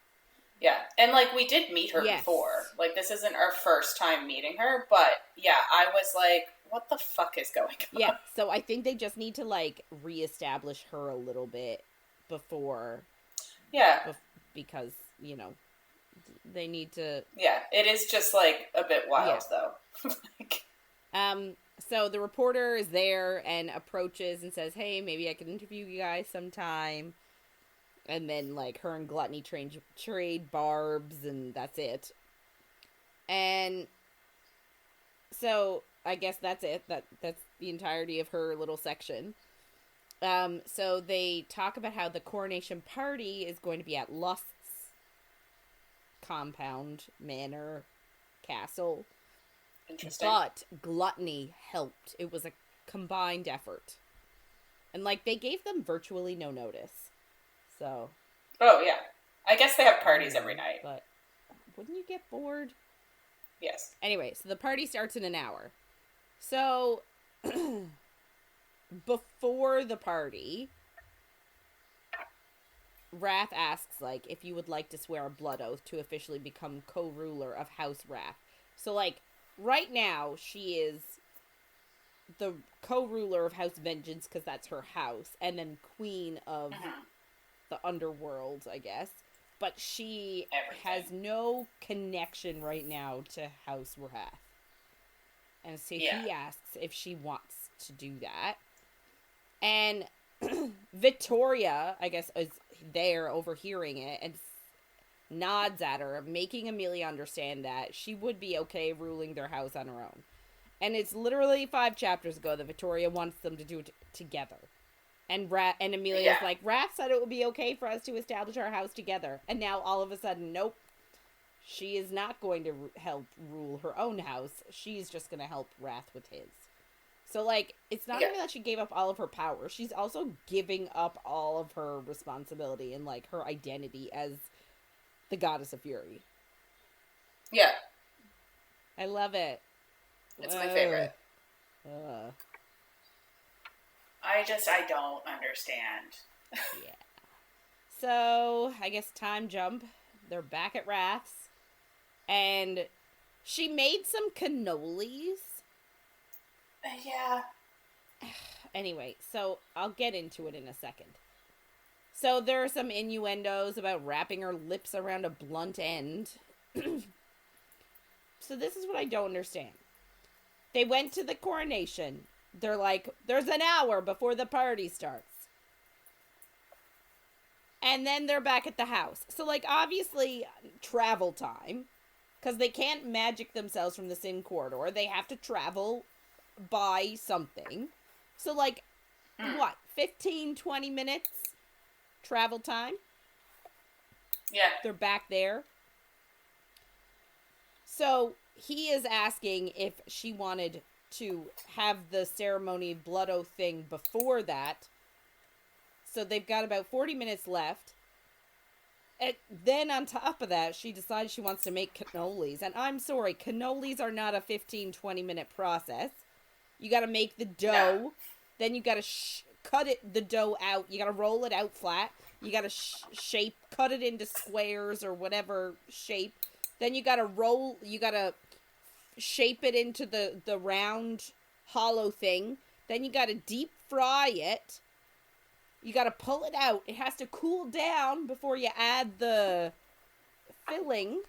Yeah, and, like, we did meet her before. Like, this isn't our first time meeting her, but, yeah, I was like, what the fuck is going on? Yeah, so I think they just need to, like, reestablish her a little bit before... Yeah. Because, you know, they need to... Yeah, it is just, like, a bit wild, though. Like... So the reporter is there and approaches and says, hey, maybe I can interview you guys sometime. And then, like, her and Gluttony trade barbs, and that's it. And so I guess that's it. That's the entirety of her little section. So they talk about how the coronation party is going to be at Lust's compound, manor, castle. Interesting. But gluttony helped. It was a combined effort. And, like, they gave them virtually no notice. So. Oh, yeah. I guess they have parties every night. But wouldn't you get bored? Yes. Anyway, so the party starts in an hour. So, before the party, Wrath asks, like, if you would like to swear a blood oath to officially become co-ruler of House Wrath. So, like, right now, she is the co-ruler of House Vengeance, because that's her house, and then queen of the underworld, I guess. But she has no connection right now to House Wrath. And so he asks if she wants to do that. And Vittoria, I guess, is there overhearing it and nods at her, making Emilia understand that she would be okay ruling their house on her own. And it's literally 5 chapters ago that Vittoria wants them to do it together. And Emilia's like, Wrath said it would be okay for us to establish our house together. And now all of a sudden, nope. She is not going to help rule her own house. She's just going to help Wrath with his. So, like, it's not even that she gave up all of her power. She's also giving up all of her responsibility and, like, her identity as the goddess of fury. Yeah. I love it. It's my favorite. I don't understand. Yeah. So, I guess time jump. They're back at Wrath's. And she made some cannolis. Yeah. Anyway, so I'll get into it in a second. So there are some innuendos about wrapping her lips around a blunt end. So this is what I don't understand. They went to the coronation. They're like, there's an hour before the party starts. And then they're back at the house. So, like, obviously, travel time. Because they can't magic themselves from the Sin Corridor. They have to travel by something. So, like, what? 15, 20 minutes travel time? Yeah. They're back there. So, he is asking if she wanted to have the ceremony blood oath thing before that. So, they've got about 40 minutes left. And then on top of that, she decides she wants to make cannolis. And I'm sorry, cannolis are not a 15, 20-minute process. You got to make the dough. No. Then you got to cut the dough out. You got to roll it out flat. You got to cut it into squares or whatever shape. Then you got to shape it into the round, hollow thing. Then you got to deep fry it. You gotta pull it out. It has to cool down before you add the filling.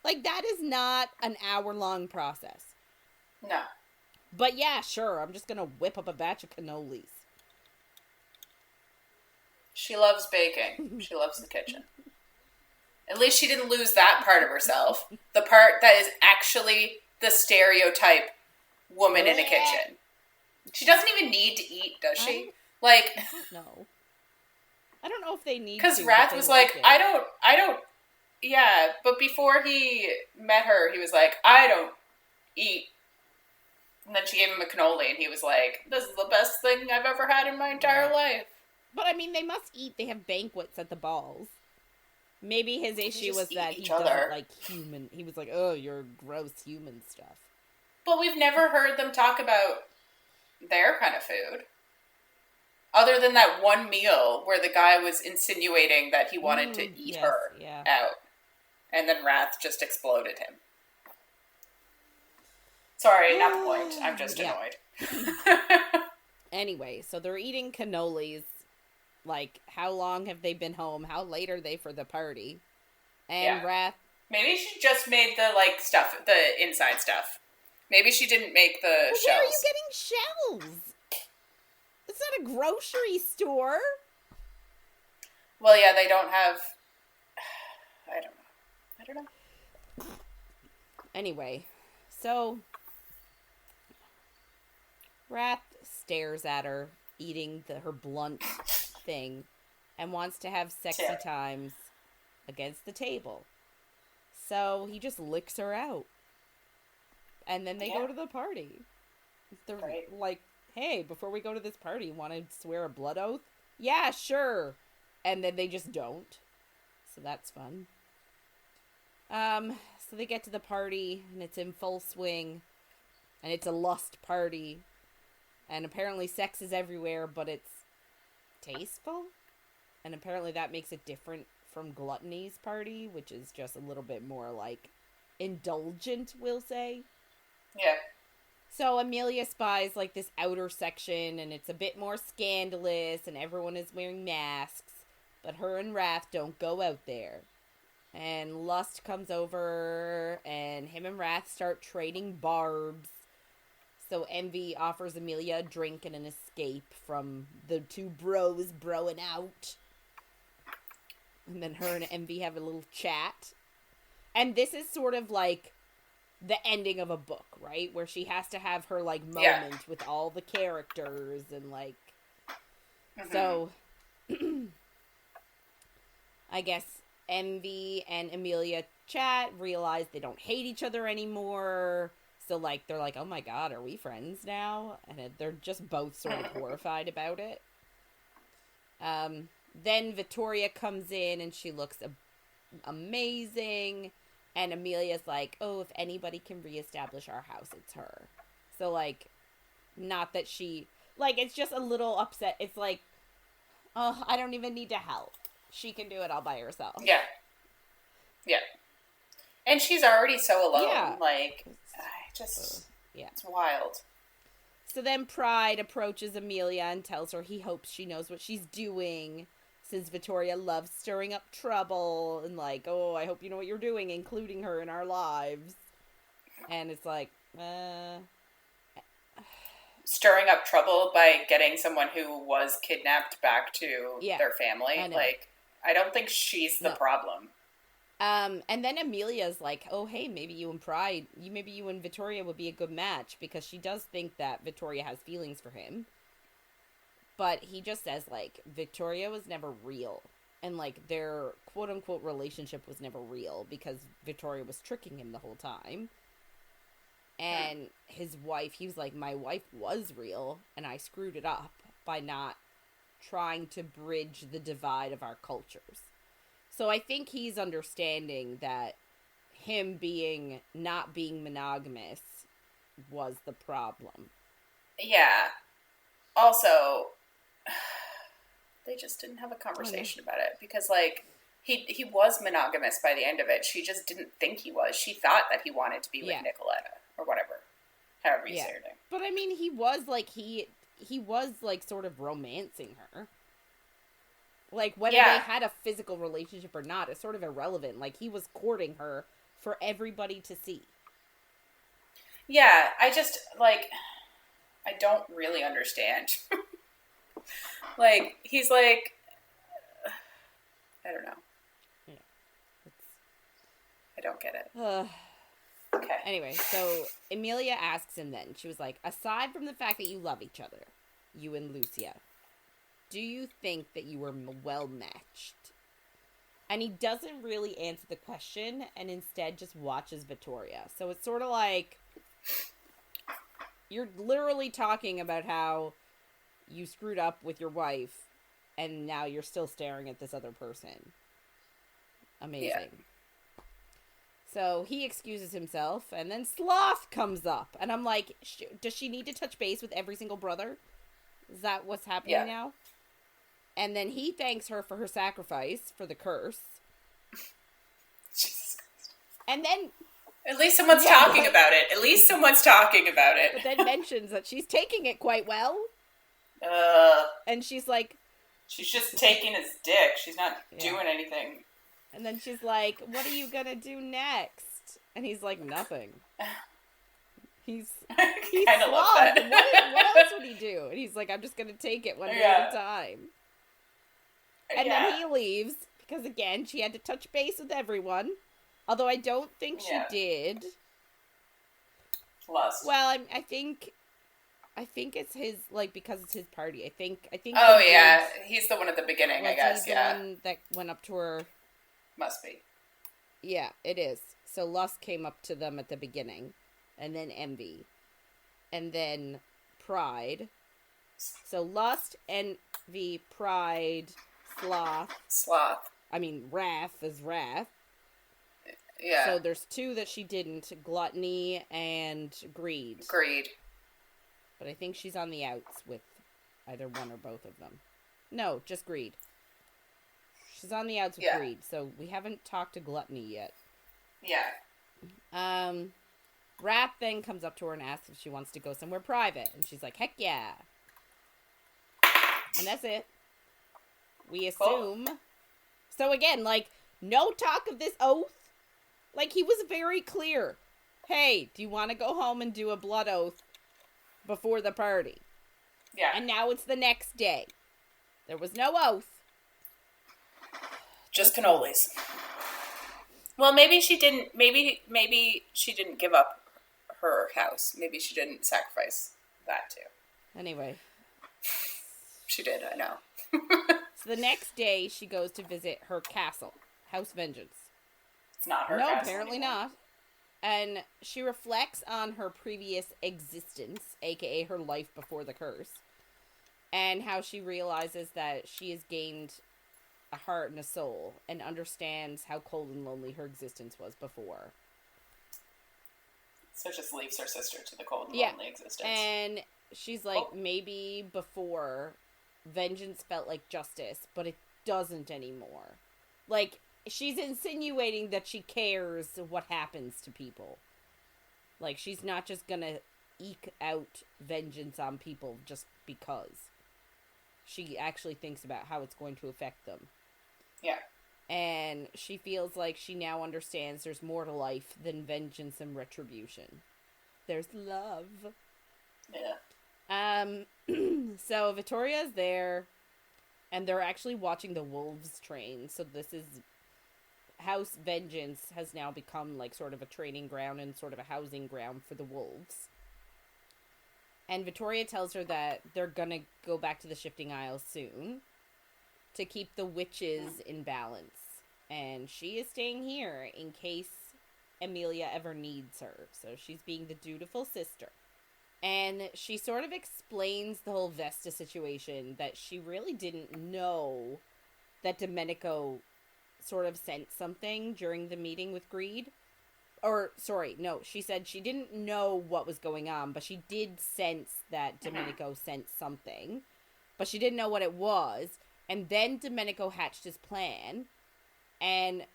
Like, that is not an hour-long process. No. But yeah, sure, I'm just gonna whip up a batch of cannolis. She loves baking. She loves the kitchen. At least she didn't lose that part of herself. The part that is actually the stereotype woman in a kitchen. She doesn't even need to eat, does she? Like, I don't know. I don't know if they need to. Because Wrath was like, I don't, yeah, but before he met her, he was like, I don't eat. And then she gave him a cannoli, and he was like, this is the best thing I've ever had in my entire life. But, I mean, they must eat. They have banquets at the balls. Maybe his issue was that he doesn't like human. He was like, oh, you're gross human stuff. But we've never heard them talk about their kind of food. Other than that one meal where the guy was insinuating that he wanted to eat her out. And then Wrath just exploded him. Sorry, not the point. I'm just annoyed. Anyway, so they're eating cannolis. Like, how long have they been home? How late are they for the party? And Wrath... Maybe she just made the, like, stuff, the inside stuff. Maybe she didn't make the shells. Where are you getting shells? It's not a grocery store. Well, yeah, they don't have... I don't know. Anyway, so... Wrath stares at her, eating her blunt thing, and wants to have sexy times against the table. So he just licks her out. And then they go to the party. They're like, hey, before we go to this party, want to swear a blood oath? Yeah, sure. And then they just don't. So that's fun. So they get to the party, and it's in full swing. And it's a lust party. And apparently sex is everywhere, but it's tasteful. And apparently that makes it different from Gluttony's party, which is just a little bit more, like, indulgent, we'll say. Yeah. So Emilia spies, like, this outer section, and it's a bit more scandalous, and everyone is wearing masks, but her and Wrath don't go out there. And Lust comes over, and him and Wrath start trading barbs. So Envy offers Emilia a drink and an escape from the two bros broing out. And then her and Envy have a little chat. And this is sort of like the ending of a book, right? Where she has to have her, like, moment with all the characters and, like... Mm-hmm. So, I guess Envy and Emilia chat, realize they don't hate each other anymore. So, like, they're like, oh my god, are we friends now? And they're just both sort of horrified about it. Then Vittoria comes in, and she looks amazing. And Emilia's like, oh, if anybody can reestablish our house, it's her. So, like, not that she... Like, it's just a little upset. It's like, oh, I don't even need to help. She can do it all by herself. Yeah. Yeah. And she's already so alone. Yeah. Like, it's wild. So then Pride approaches Emilia and tells her he hopes she knows what she's doing, since Vittoria loves stirring up trouble, and like, oh, I hope you know what you're doing, including her in our lives. And it's like, stirring up trouble by getting someone who was kidnapped back to their family. I don't think she's the problem. And then Emilia's like, oh, hey, maybe you and Vittoria would be a good match, because she does think that Vittoria has feelings for him. But he just says, like, Vittoria was never real. And, like, their quote-unquote relationship was never real, because Vittoria was tricking him the whole time. And his wife, he was like, my wife was real, and I screwed it up by not trying to bridge the divide of our cultures. So I think he's understanding that him not being monogamous was the problem. Yeah. Also, they just didn't have a conversation about it, because, like, he was monogamous by the end of it. She just didn't think he was. She thought that he wanted to be with Nicoletta, or whatever. However you say her name. But, I mean, he was, like, he was, like, sort of romancing her. Like, whether they had a physical relationship or not is sort of irrelevant. Like, he was courting her for everybody to see. Yeah, I just, like, I don't really understand. Like, he's like, I don't know. Yeah. I don't get it. Okay. Anyway, so Emilia asks him then, she was like, aside from the fact that you love each other, you and Lucia, do you think that you were well matched? And he doesn't really answer the question, and instead just watches Vittoria. So it's sort of like, you're literally talking about how you screwed up with your wife, and now you're still staring at this other person. Amazing. Yeah. So he excuses himself, and then Sloth comes up. And I'm like, does she need to touch base with every single brother? Is that what's happening now? And then he thanks her for her sacrifice for the curse. Jesus Christ. And then... At least someone's talking about it. At least someone's talking about it. But then mentions that she's taking it quite well. And she's like... She's just taking his dick. She's not doing anything. And then she's like, what are you gonna do next? And he's like, nothing. He's kind of love that. What else would he do? And he's like, I'm just gonna take it one day at a time. And then he leaves, because again, she had to touch base with everyone. Although I don't think she did. Lust. Well, I think it's his, like, because it's his party. I think. Oh yeah, he's the one at the beginning, I guess. He's the one that went up to her. Must be. Yeah, it is. So Lust came up to them at the beginning. and then envy, and then pride. So lust, envy, pride, Sloth. I mean, wrath is wrath. Yeah. So there's 2 that she didn't, gluttony and greed. But I think she's on the outs with either one or both of them. No, just greed. She's on the outs with greed, so we haven't talked to gluttony yet. Yeah. Wrath then comes up to her and asks if she wants to go somewhere private. And she's like, heck yeah. And that's it. We assume. Cool. So again, like, no talk of this oath. Like, he was very clear. Hey, do you want to go home and do a blood oath before the party? Yeah. And now it's the next day. There was no oath. Just cannolis. Well, maybe she didn't. Maybe she didn't give up her house. Maybe she didn't sacrifice that too. Anyway, she did. I know. So the next day, she goes to visit her castle, House Vengeance. It's not her. No, castle apparently anymore. not. And she reflects on her previous existence, aka her life before the curse, and how she realizes that she has gained a heart and a soul, and understands how cold and lonely her existence was before. So just leaves her sister to the cold and lonely existence. And she's like, maybe before, vengeance felt like justice, but it doesn't anymore. Like, she's insinuating that she cares what happens to people. Like, she's not just gonna eke out vengeance on people just because. She actually thinks about how it's going to affect them. Yeah. And she feels like she now understands there's more to life than vengeance and retribution. There's love. Yeah. So Vittoria's there, and they're actually watching the wolves train. So this is... House Vengeance has now become, like, sort of a training ground and sort of a housing ground for the wolves. And Vittoria tells her that they're gonna go back to the Shifting Isles soon to keep the witches in balance. And she is staying here in case Emilia ever needs her. So she's being the dutiful sister. And she sort of explains the whole Vesta situation, that she really didn't know that Domenico sort of sent something during the meeting with Greed. Or, sorry, no, she said she didn't know what was going on, but she did sense that Domenico sent something. But she didn't know what it was. And then Domenico hatched his plan, and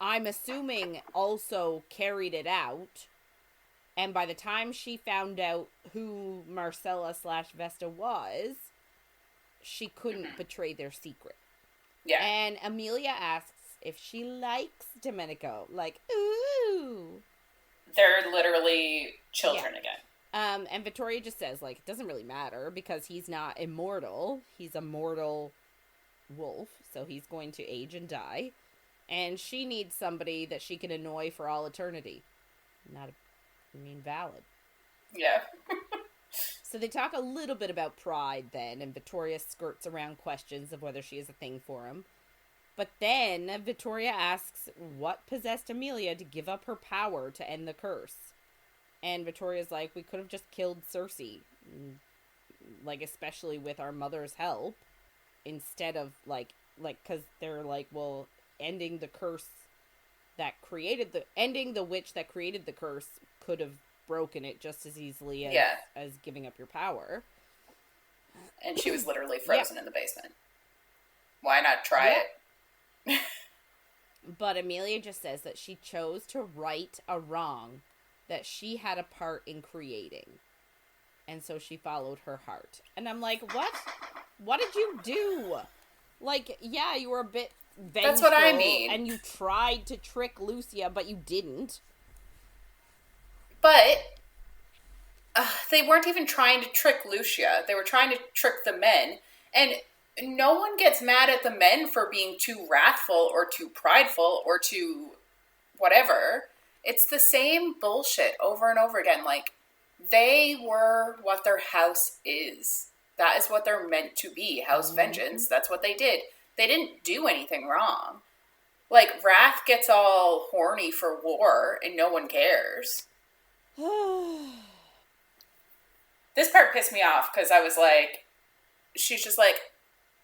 I'm assuming also carried it out. And by the time she found out who Marcella/Vesta was, she couldn't betray their secret. Yeah. And Emilia asks if she likes Domenico. Like, ooh. They're literally children again. And Vittoria just says, like, it doesn't really matter because he's not immortal. He's a mortal wolf, so he's going to age and die. And she needs somebody that she can annoy for all eternity. Valid. Yeah. So they talk a little bit about pride then, and Vittoria skirts around questions of whether she has a thing for him. But then Vittoria asks what possessed Emilia to give up her power to end the curse. And Vittoria's like, we could have just killed Cersei. Like, especially with our mother's help. Instead of, because they're like, well, ending the curse that created ending the witch that created the curse could have broken it just as easily as giving up your power. And she was literally frozen in the basement. Why not try it? But Emilia just says that she chose to right a wrong that she had a part in creating. And so she followed her heart. And I'm like, what? What did you do? Like, yeah, you were a bit vengeful. That's what I mean. And you tried to trick Lucia, but you didn't. But they weren't even trying to trick Lucia. They were trying to trick the men. And no one gets mad at the men for being too wrathful or too prideful or too whatever. It's the same bullshit over and over again. Like, they were what their house is. That is what they're meant to be. House Vengeance. That's what they did. They didn't do anything wrong. Like, Wrath gets all horny for war and no one cares. This part pissed me off because I was like, she's just like,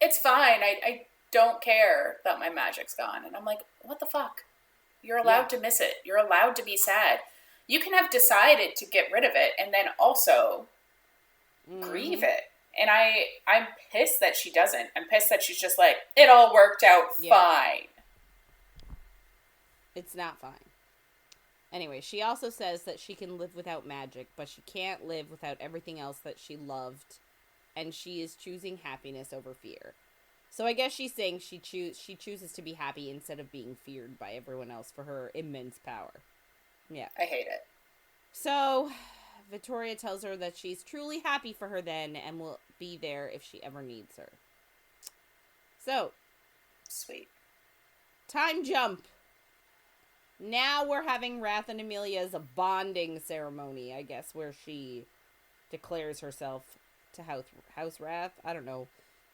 it's fine. I don't care that my magic's gone. And I'm like, what the fuck? You're allowed to miss it. You're allowed to be sad. You can have decided to get rid of it and then also grieve it. And I'm pissed that she doesn't. I'm pissed that she's just like, it all worked out fine. It's not fine. Anyway, she also says that she can live without magic, but she can't live without everything else that she loved, and she is choosing happiness over fear. So I guess she's saying she chooses to be happy instead of being feared by everyone else for her immense power. Yeah. I hate it. So Vittoria tells her that she's truly happy for her then and will be there if she ever needs her. So. Sweet. Time jump. Now we're having Wrath and Emilia's bonding ceremony, I guess, where she declares herself to House Wrath. I don't know.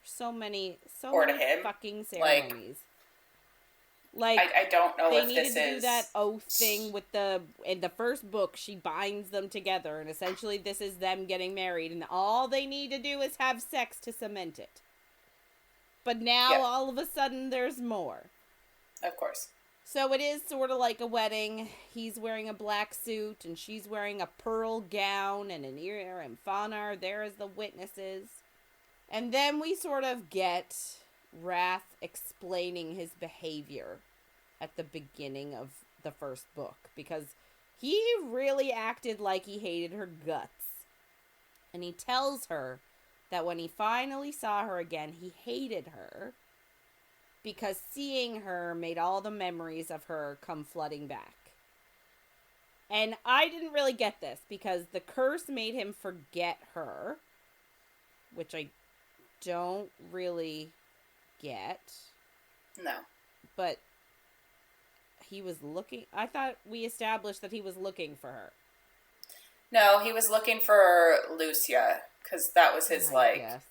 So many fucking ceremonies. Like I don't know if this is... They needed to do that oath thing with in the first book, she binds them together, and essentially this is them getting married, and all they need to do is have sex to cement it. But now, all of a sudden, there's more. Of course. So it is sort of like a wedding. He's wearing a black suit, and she's wearing a pearl gown and an ear, and Fauna are there as the witnesses. And then we sort of get Wrath explaining his behavior at the beginning of the first book, because he really acted like he hated her guts. And he tells her that when he finally saw her again, he hated her because seeing her made all the memories of her come flooding back. And I didn't really get this, because the curse made him forget her, which I don't really get. No. But he was looking... I thought we established that he was looking for her. No, he was looking for Lucia, because that was his, guess.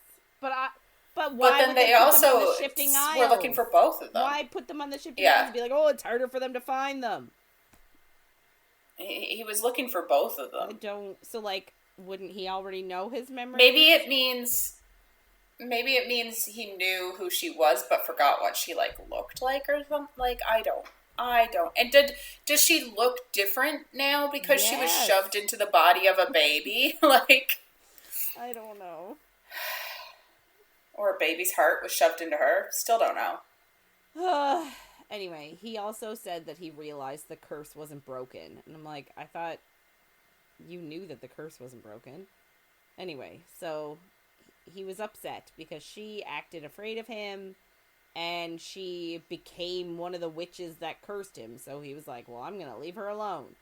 But why then would they put also them on the shifting aisles? were looking for both of them. Why put them on the shifting aisles and be like, oh, it's harder for them to find them? He was looking for both of them. I don't... So, like, wouldn't he already know his memory? Maybe it means he knew who she was, but forgot what she, like, looked like or something. Like, I don't. And does she look different now because she was shoved into the body of a baby? Like, I don't know. Or a baby's heart was shoved into her. Still don't know. Anyway, he also said that he realized the curse wasn't broken. And I'm like, I thought you knew that the curse wasn't broken. Anyway, so he was upset because she acted afraid of him, and she became one of the witches that cursed him. So he was like, well, I'm going to leave her alone.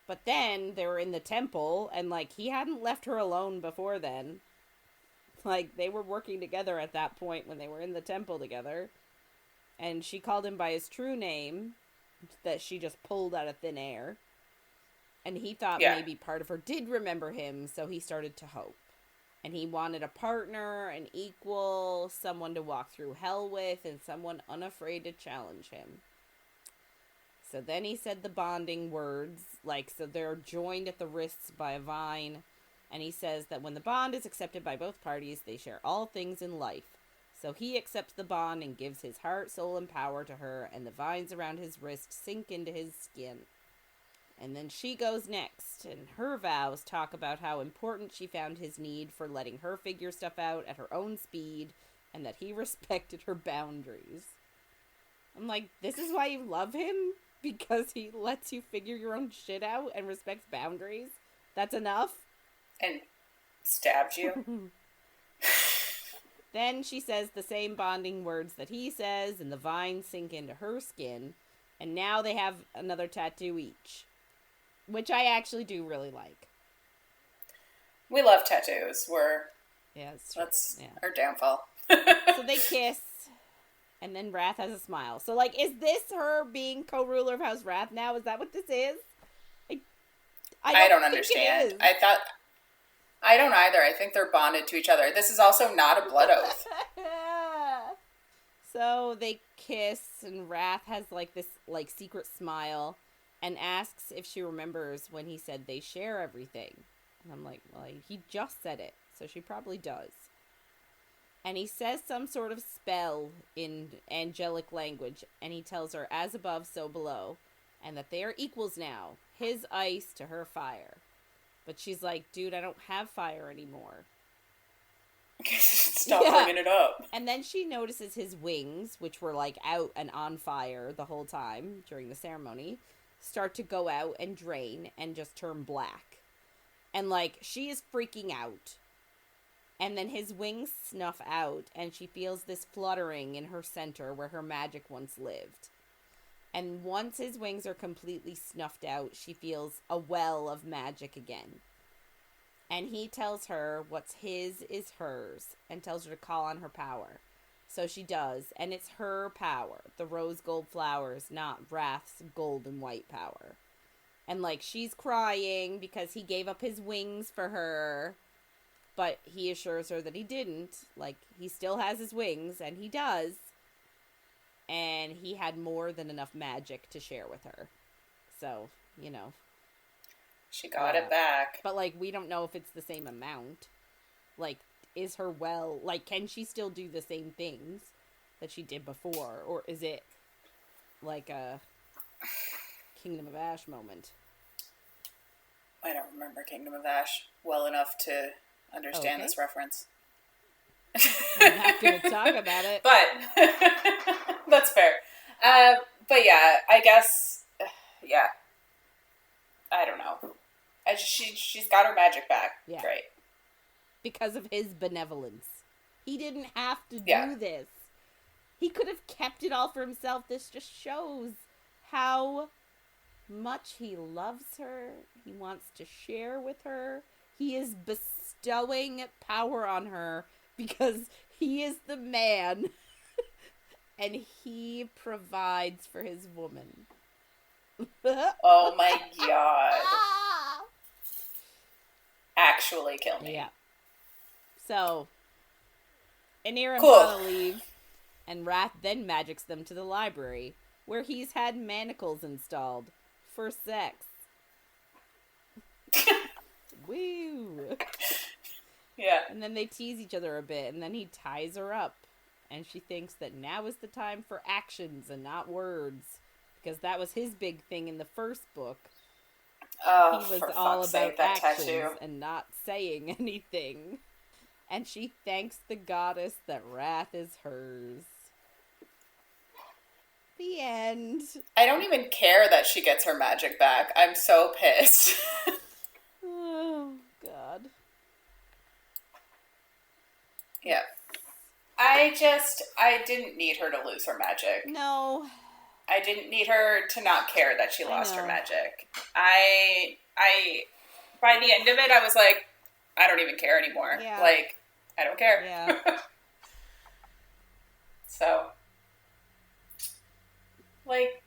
But then they were in the temple, and, like, he hadn't left her alone before then. Like, they were working together at that point when they were in the temple together. And she called him by his true name that she just pulled out of thin air. And he thought maybe part of her did remember him, so he started to hope. And he wanted a partner, an equal, someone to walk through hell with, and someone unafraid to challenge him. So then he said the bonding words, like, so they're joined at the wrists by a vine. And he says that when the bond is accepted by both parties, they share all things in life. So he accepts the bond and gives his heart, soul, and power to her, and the vines around his wrist sink into his skin. And then she goes next, and her vows talk about how important she found his need for letting her figure stuff out at her own speed, and that he respected her boundaries. I'm like, this is why you love him? Because he lets you figure your own shit out and respects boundaries? That's enough? And stabbed you. Then she says the same bonding words that he says, and the vines sink into her skin, and now they have another tattoo each, which I actually do really like. We love tattoos. That's our downfall. So they kiss, and then Wrath has a smile. So, like, is this her being co-ruler of House Wrath now? Is that what this is? I don't understand. I don't either. I think they're bonded to each other. This is also not a blood oath. So they kiss, and Wrath has, like, this, like, secret smile. and asks if she remembers when he said they share everything. And I'm like, well, he just said it, so she probably does. And he says some sort of spell in angelic language, and he tells her, as above, so below, and that they are equals now, his ice to her fire. But she's like, dude, I don't have fire anymore. Stop bringing it up. And then she notices his wings, which were like out and on fire the whole time during the ceremony, start to go out and drain and just turn black. And like, she is freaking out. And then his wings snuff out, and she feels this fluttering in her center where her magic once lived. And once his wings are completely snuffed out, she feels a well of magic again. And he tells her what's his is hers, and tells her to call on her power. So she does, and it's her power, the rose gold flowers, not Wrath's gold and white power. And like, she's crying because he gave up his wings for her. But he assures her that he didn't. Like, he still has his wings, and he does. And he had more than enough magic to share with her. So, you know. She got it back. But, like, we don't know if it's the same amount. Like, is her well... Like, can she still do the same things that she did before? Or is it, like, a Kingdom of Ash moment? I don't remember Kingdom of Ash well enough to... understand this reference. I'm not going to talk about it. But, that's fair. But yeah, I guess, yeah. I don't know. She's got her magic back. Yeah. Great. Because of his benevolence. He didn't have to do this. He could have kept it all for himself. This just shows how much he loves her. He wants to share with her. He is bestowing power on her because he is the man and he provides for his woman. Oh my god. Actually kill me. Yeah. So, Anir and Fana leave, and Wrath then magics them to the library, where he's had manacles installed for sex. Woo! Yeah. And then they tease each other a bit, and then he ties her up. And she thinks that now is the time for actions and not words. Because that was his big thing in the first book. Oh, he was all about actions and not saying anything. And she thanks the goddess that Wrath is hers. The end. I don't even care that she gets her magic back. I'm so pissed. Oh, God. Yeah. I didn't need her to lose her magic. No. I didn't need her to not care that she lost her magic. By the end of it, I was like, I don't even care anymore. Yeah. Like, I don't care. Yeah. So, like,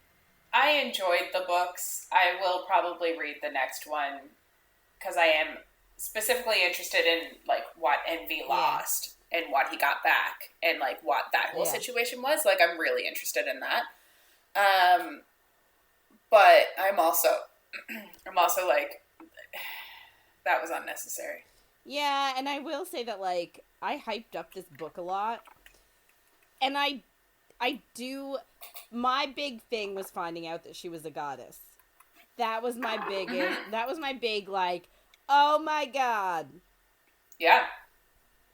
I enjoyed the books. I will probably read the next one because I am specifically interested in, like, what Envy lost and what he got back and, like, what that whole situation was. Like, I'm really interested in that. But I'm also like, that was unnecessary. Yeah, and I will say that, like, I hyped up this book a lot. And I do, my big thing was finding out that she was a goddess. That was my big, like, oh my god. Yeah.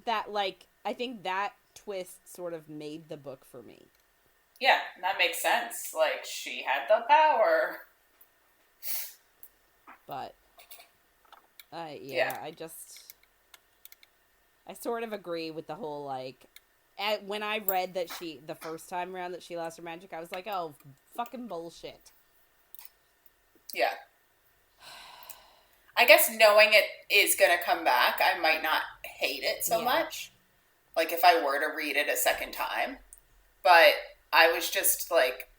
That, like, I think that twist sort of made the book for me. Yeah, that makes sense. Like, she had the power. But, I sort of agree with the whole, like, when I read that the first time around that she lost her magic, I was like, oh, fucking bullshit. Yeah. I guess knowing it is gonna come back, I might not hate it so much. Like, if I were to read it a second time. But I was just, like,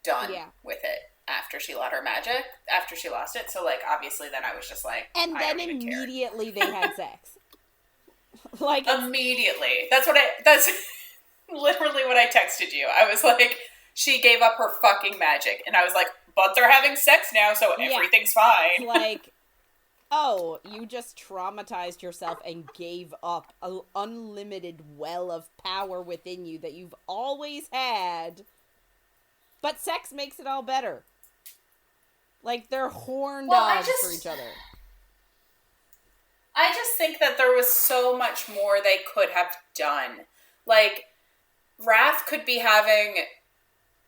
done with it after she lost her magic, after she lost it. So, like, obviously then I was just like, and then immediately they had sex. Like, immediately. That's literally what I texted you. I was like, she gave up her fucking magic. And I was like, but they're having sex now, so everything's fine. It's like, oh, you just traumatized yourself and gave up an unlimited well of power within you that you've always had. But sex makes it all better. Like, they're horn dogs for each other. I just think that there was so much more they could have done. Like, Wrath could be having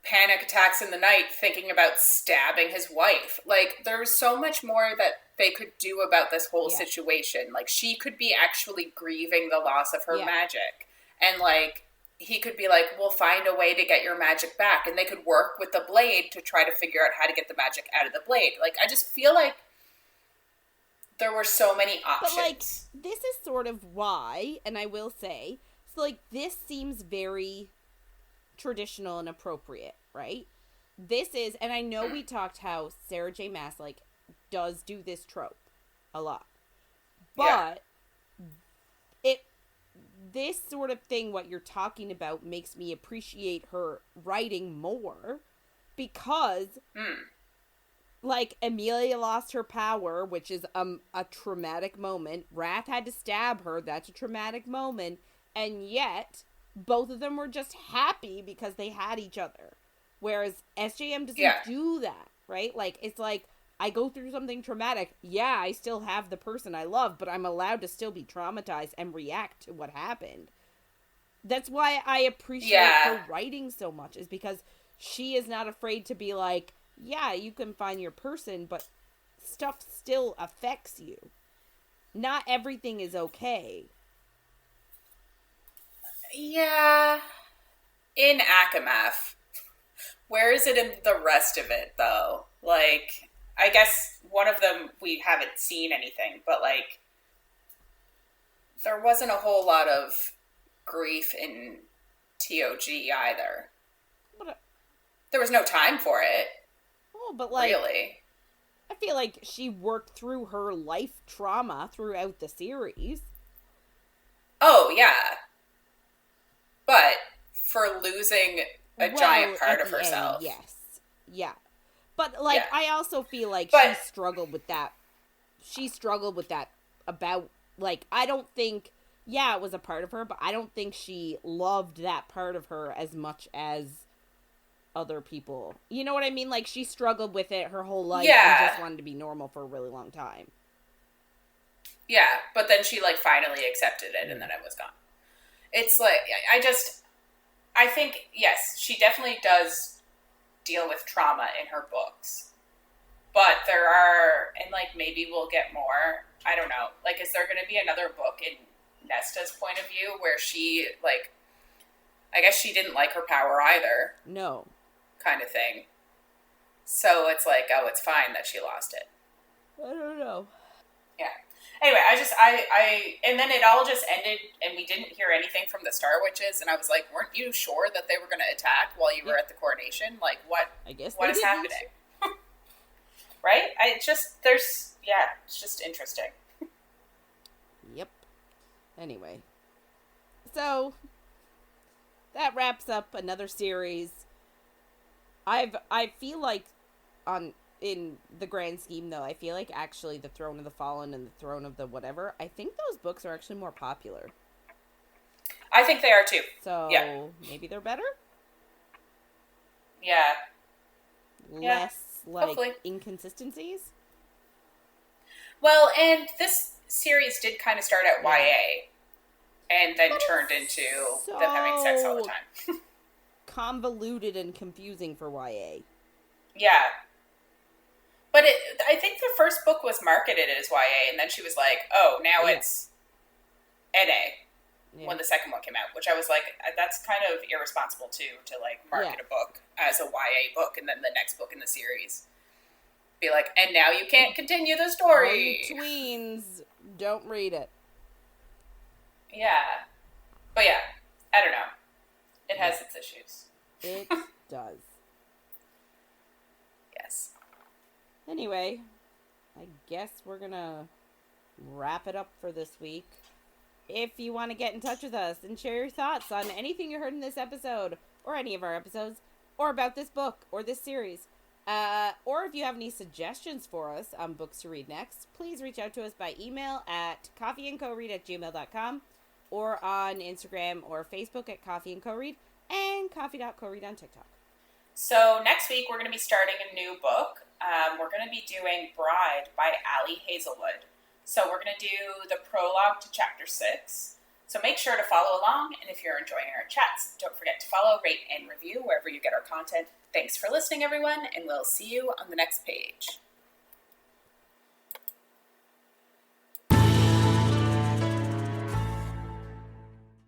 panic attacks in the night thinking about stabbing his wife. Like, there was so much more that they could do about this whole situation. Like, she could be actually grieving the loss of her magic. And, like, he could be like, we'll find a way to get your magic back. And they could work with the blade to try to figure out how to get the magic out of the blade. Like, I just feel like there were so many options. But, like, this is sort of why, and I will say, so, like, this seems very traditional and appropriate, right? This is, and I know we talked how Sarah J. Maas, like, does do this trope a lot. But this sort of thing, what you're talking about, makes me appreciate her writing more because, like, Emilia lost her power, which is a traumatic moment. Wrath had to stab her. That's a traumatic moment. And yet, both of them were just happy because they had each other. Whereas SJM doesn't do that, right? Like, it's like, I go through something traumatic. Yeah, I still have the person I love, but I'm allowed to still be traumatized and react to what happened. That's why I appreciate her writing so much, is because she is not afraid to be like, yeah, you can find your person, but stuff still affects you. Not everything is okay. Yeah. In Akamath. Where is it in the rest of it, though? Like, I guess one of them we haven't seen anything, but, like, there wasn't a whole lot of grief in TOG either. There was no time for it. Oh, but, like, really, I feel like she worked through her life trauma throughout the series. Oh, yeah. But for losing a giant part of herself. End, yes. Yeah. But, like, I also feel like she struggled with that. She struggled with that about, like, I don't think, it was a part of her, but I don't think she loved that part of her as much as other people. You know what I mean? Like, she struggled with it her whole life and just wanted to be normal for a really long time. Yeah, but then she, like, finally accepted it and then it was gone. It's like, I think, yes, she definitely does deal with trauma in her books. But there are, and, like, maybe we'll get more. I don't know. Like, is there going to be another book in Nesta's point of view where she, like, I guess she didn't like her power either. No. Kind of thing. So it's like, oh, it's fine that she lost it. I don't know. Yeah. Anyway, I and then it all just ended, and we didn't hear anything from the Star Witches, and I was like, weren't you sure that they were going to attack while you were at the coronation? Like, what? I guess what is happening? Right? It's just interesting. Yep. Anyway. So, that wraps up another series. I feel like, in the grand scheme, though, I feel like actually the Throne of the Fallen and the Throne of the whatever, I think those books are actually more popular. I think they are too. So, maybe they're better? Yeah. Less, like, hopefully. Inconsistencies? Well, and this series did kind of start at YA, and then turned into them having sex all the time. Convoluted and confusing for YA. Yeah. But I think the first book was marketed as YA, and then she was like, oh, now it's NA, when the second one came out, which I was like, that's kind of irresponsible, too, to, like, market a book as a YA book, and then the next book in the series be like, and now you can't continue the story. All you tweens, don't read it. Yeah. But yeah, I don't know. It has its issues. It does. Yes. Anyway, I guess we're gonna wrap it up for this week. If you want to get in touch with us and share your thoughts on anything you heard in this episode, or any of our episodes, or about this book, or this series, Or if you have any suggestions for us on books to read next, please reach out to us by email at coffeeandcoread@gmail.com or on Instagram or Facebook at Coffee and Co Read and coffee.coread on TikTok. So next week we're going to be starting a new book. We're going to be doing Bride by Ali Hazelwood. So we're going to do the prologue to chapter 6. So make sure to follow along, and if you're enjoying our chats, don't forget to follow, rate, and review wherever you get our content. Thanks for listening, everyone, and we'll see you on the next page.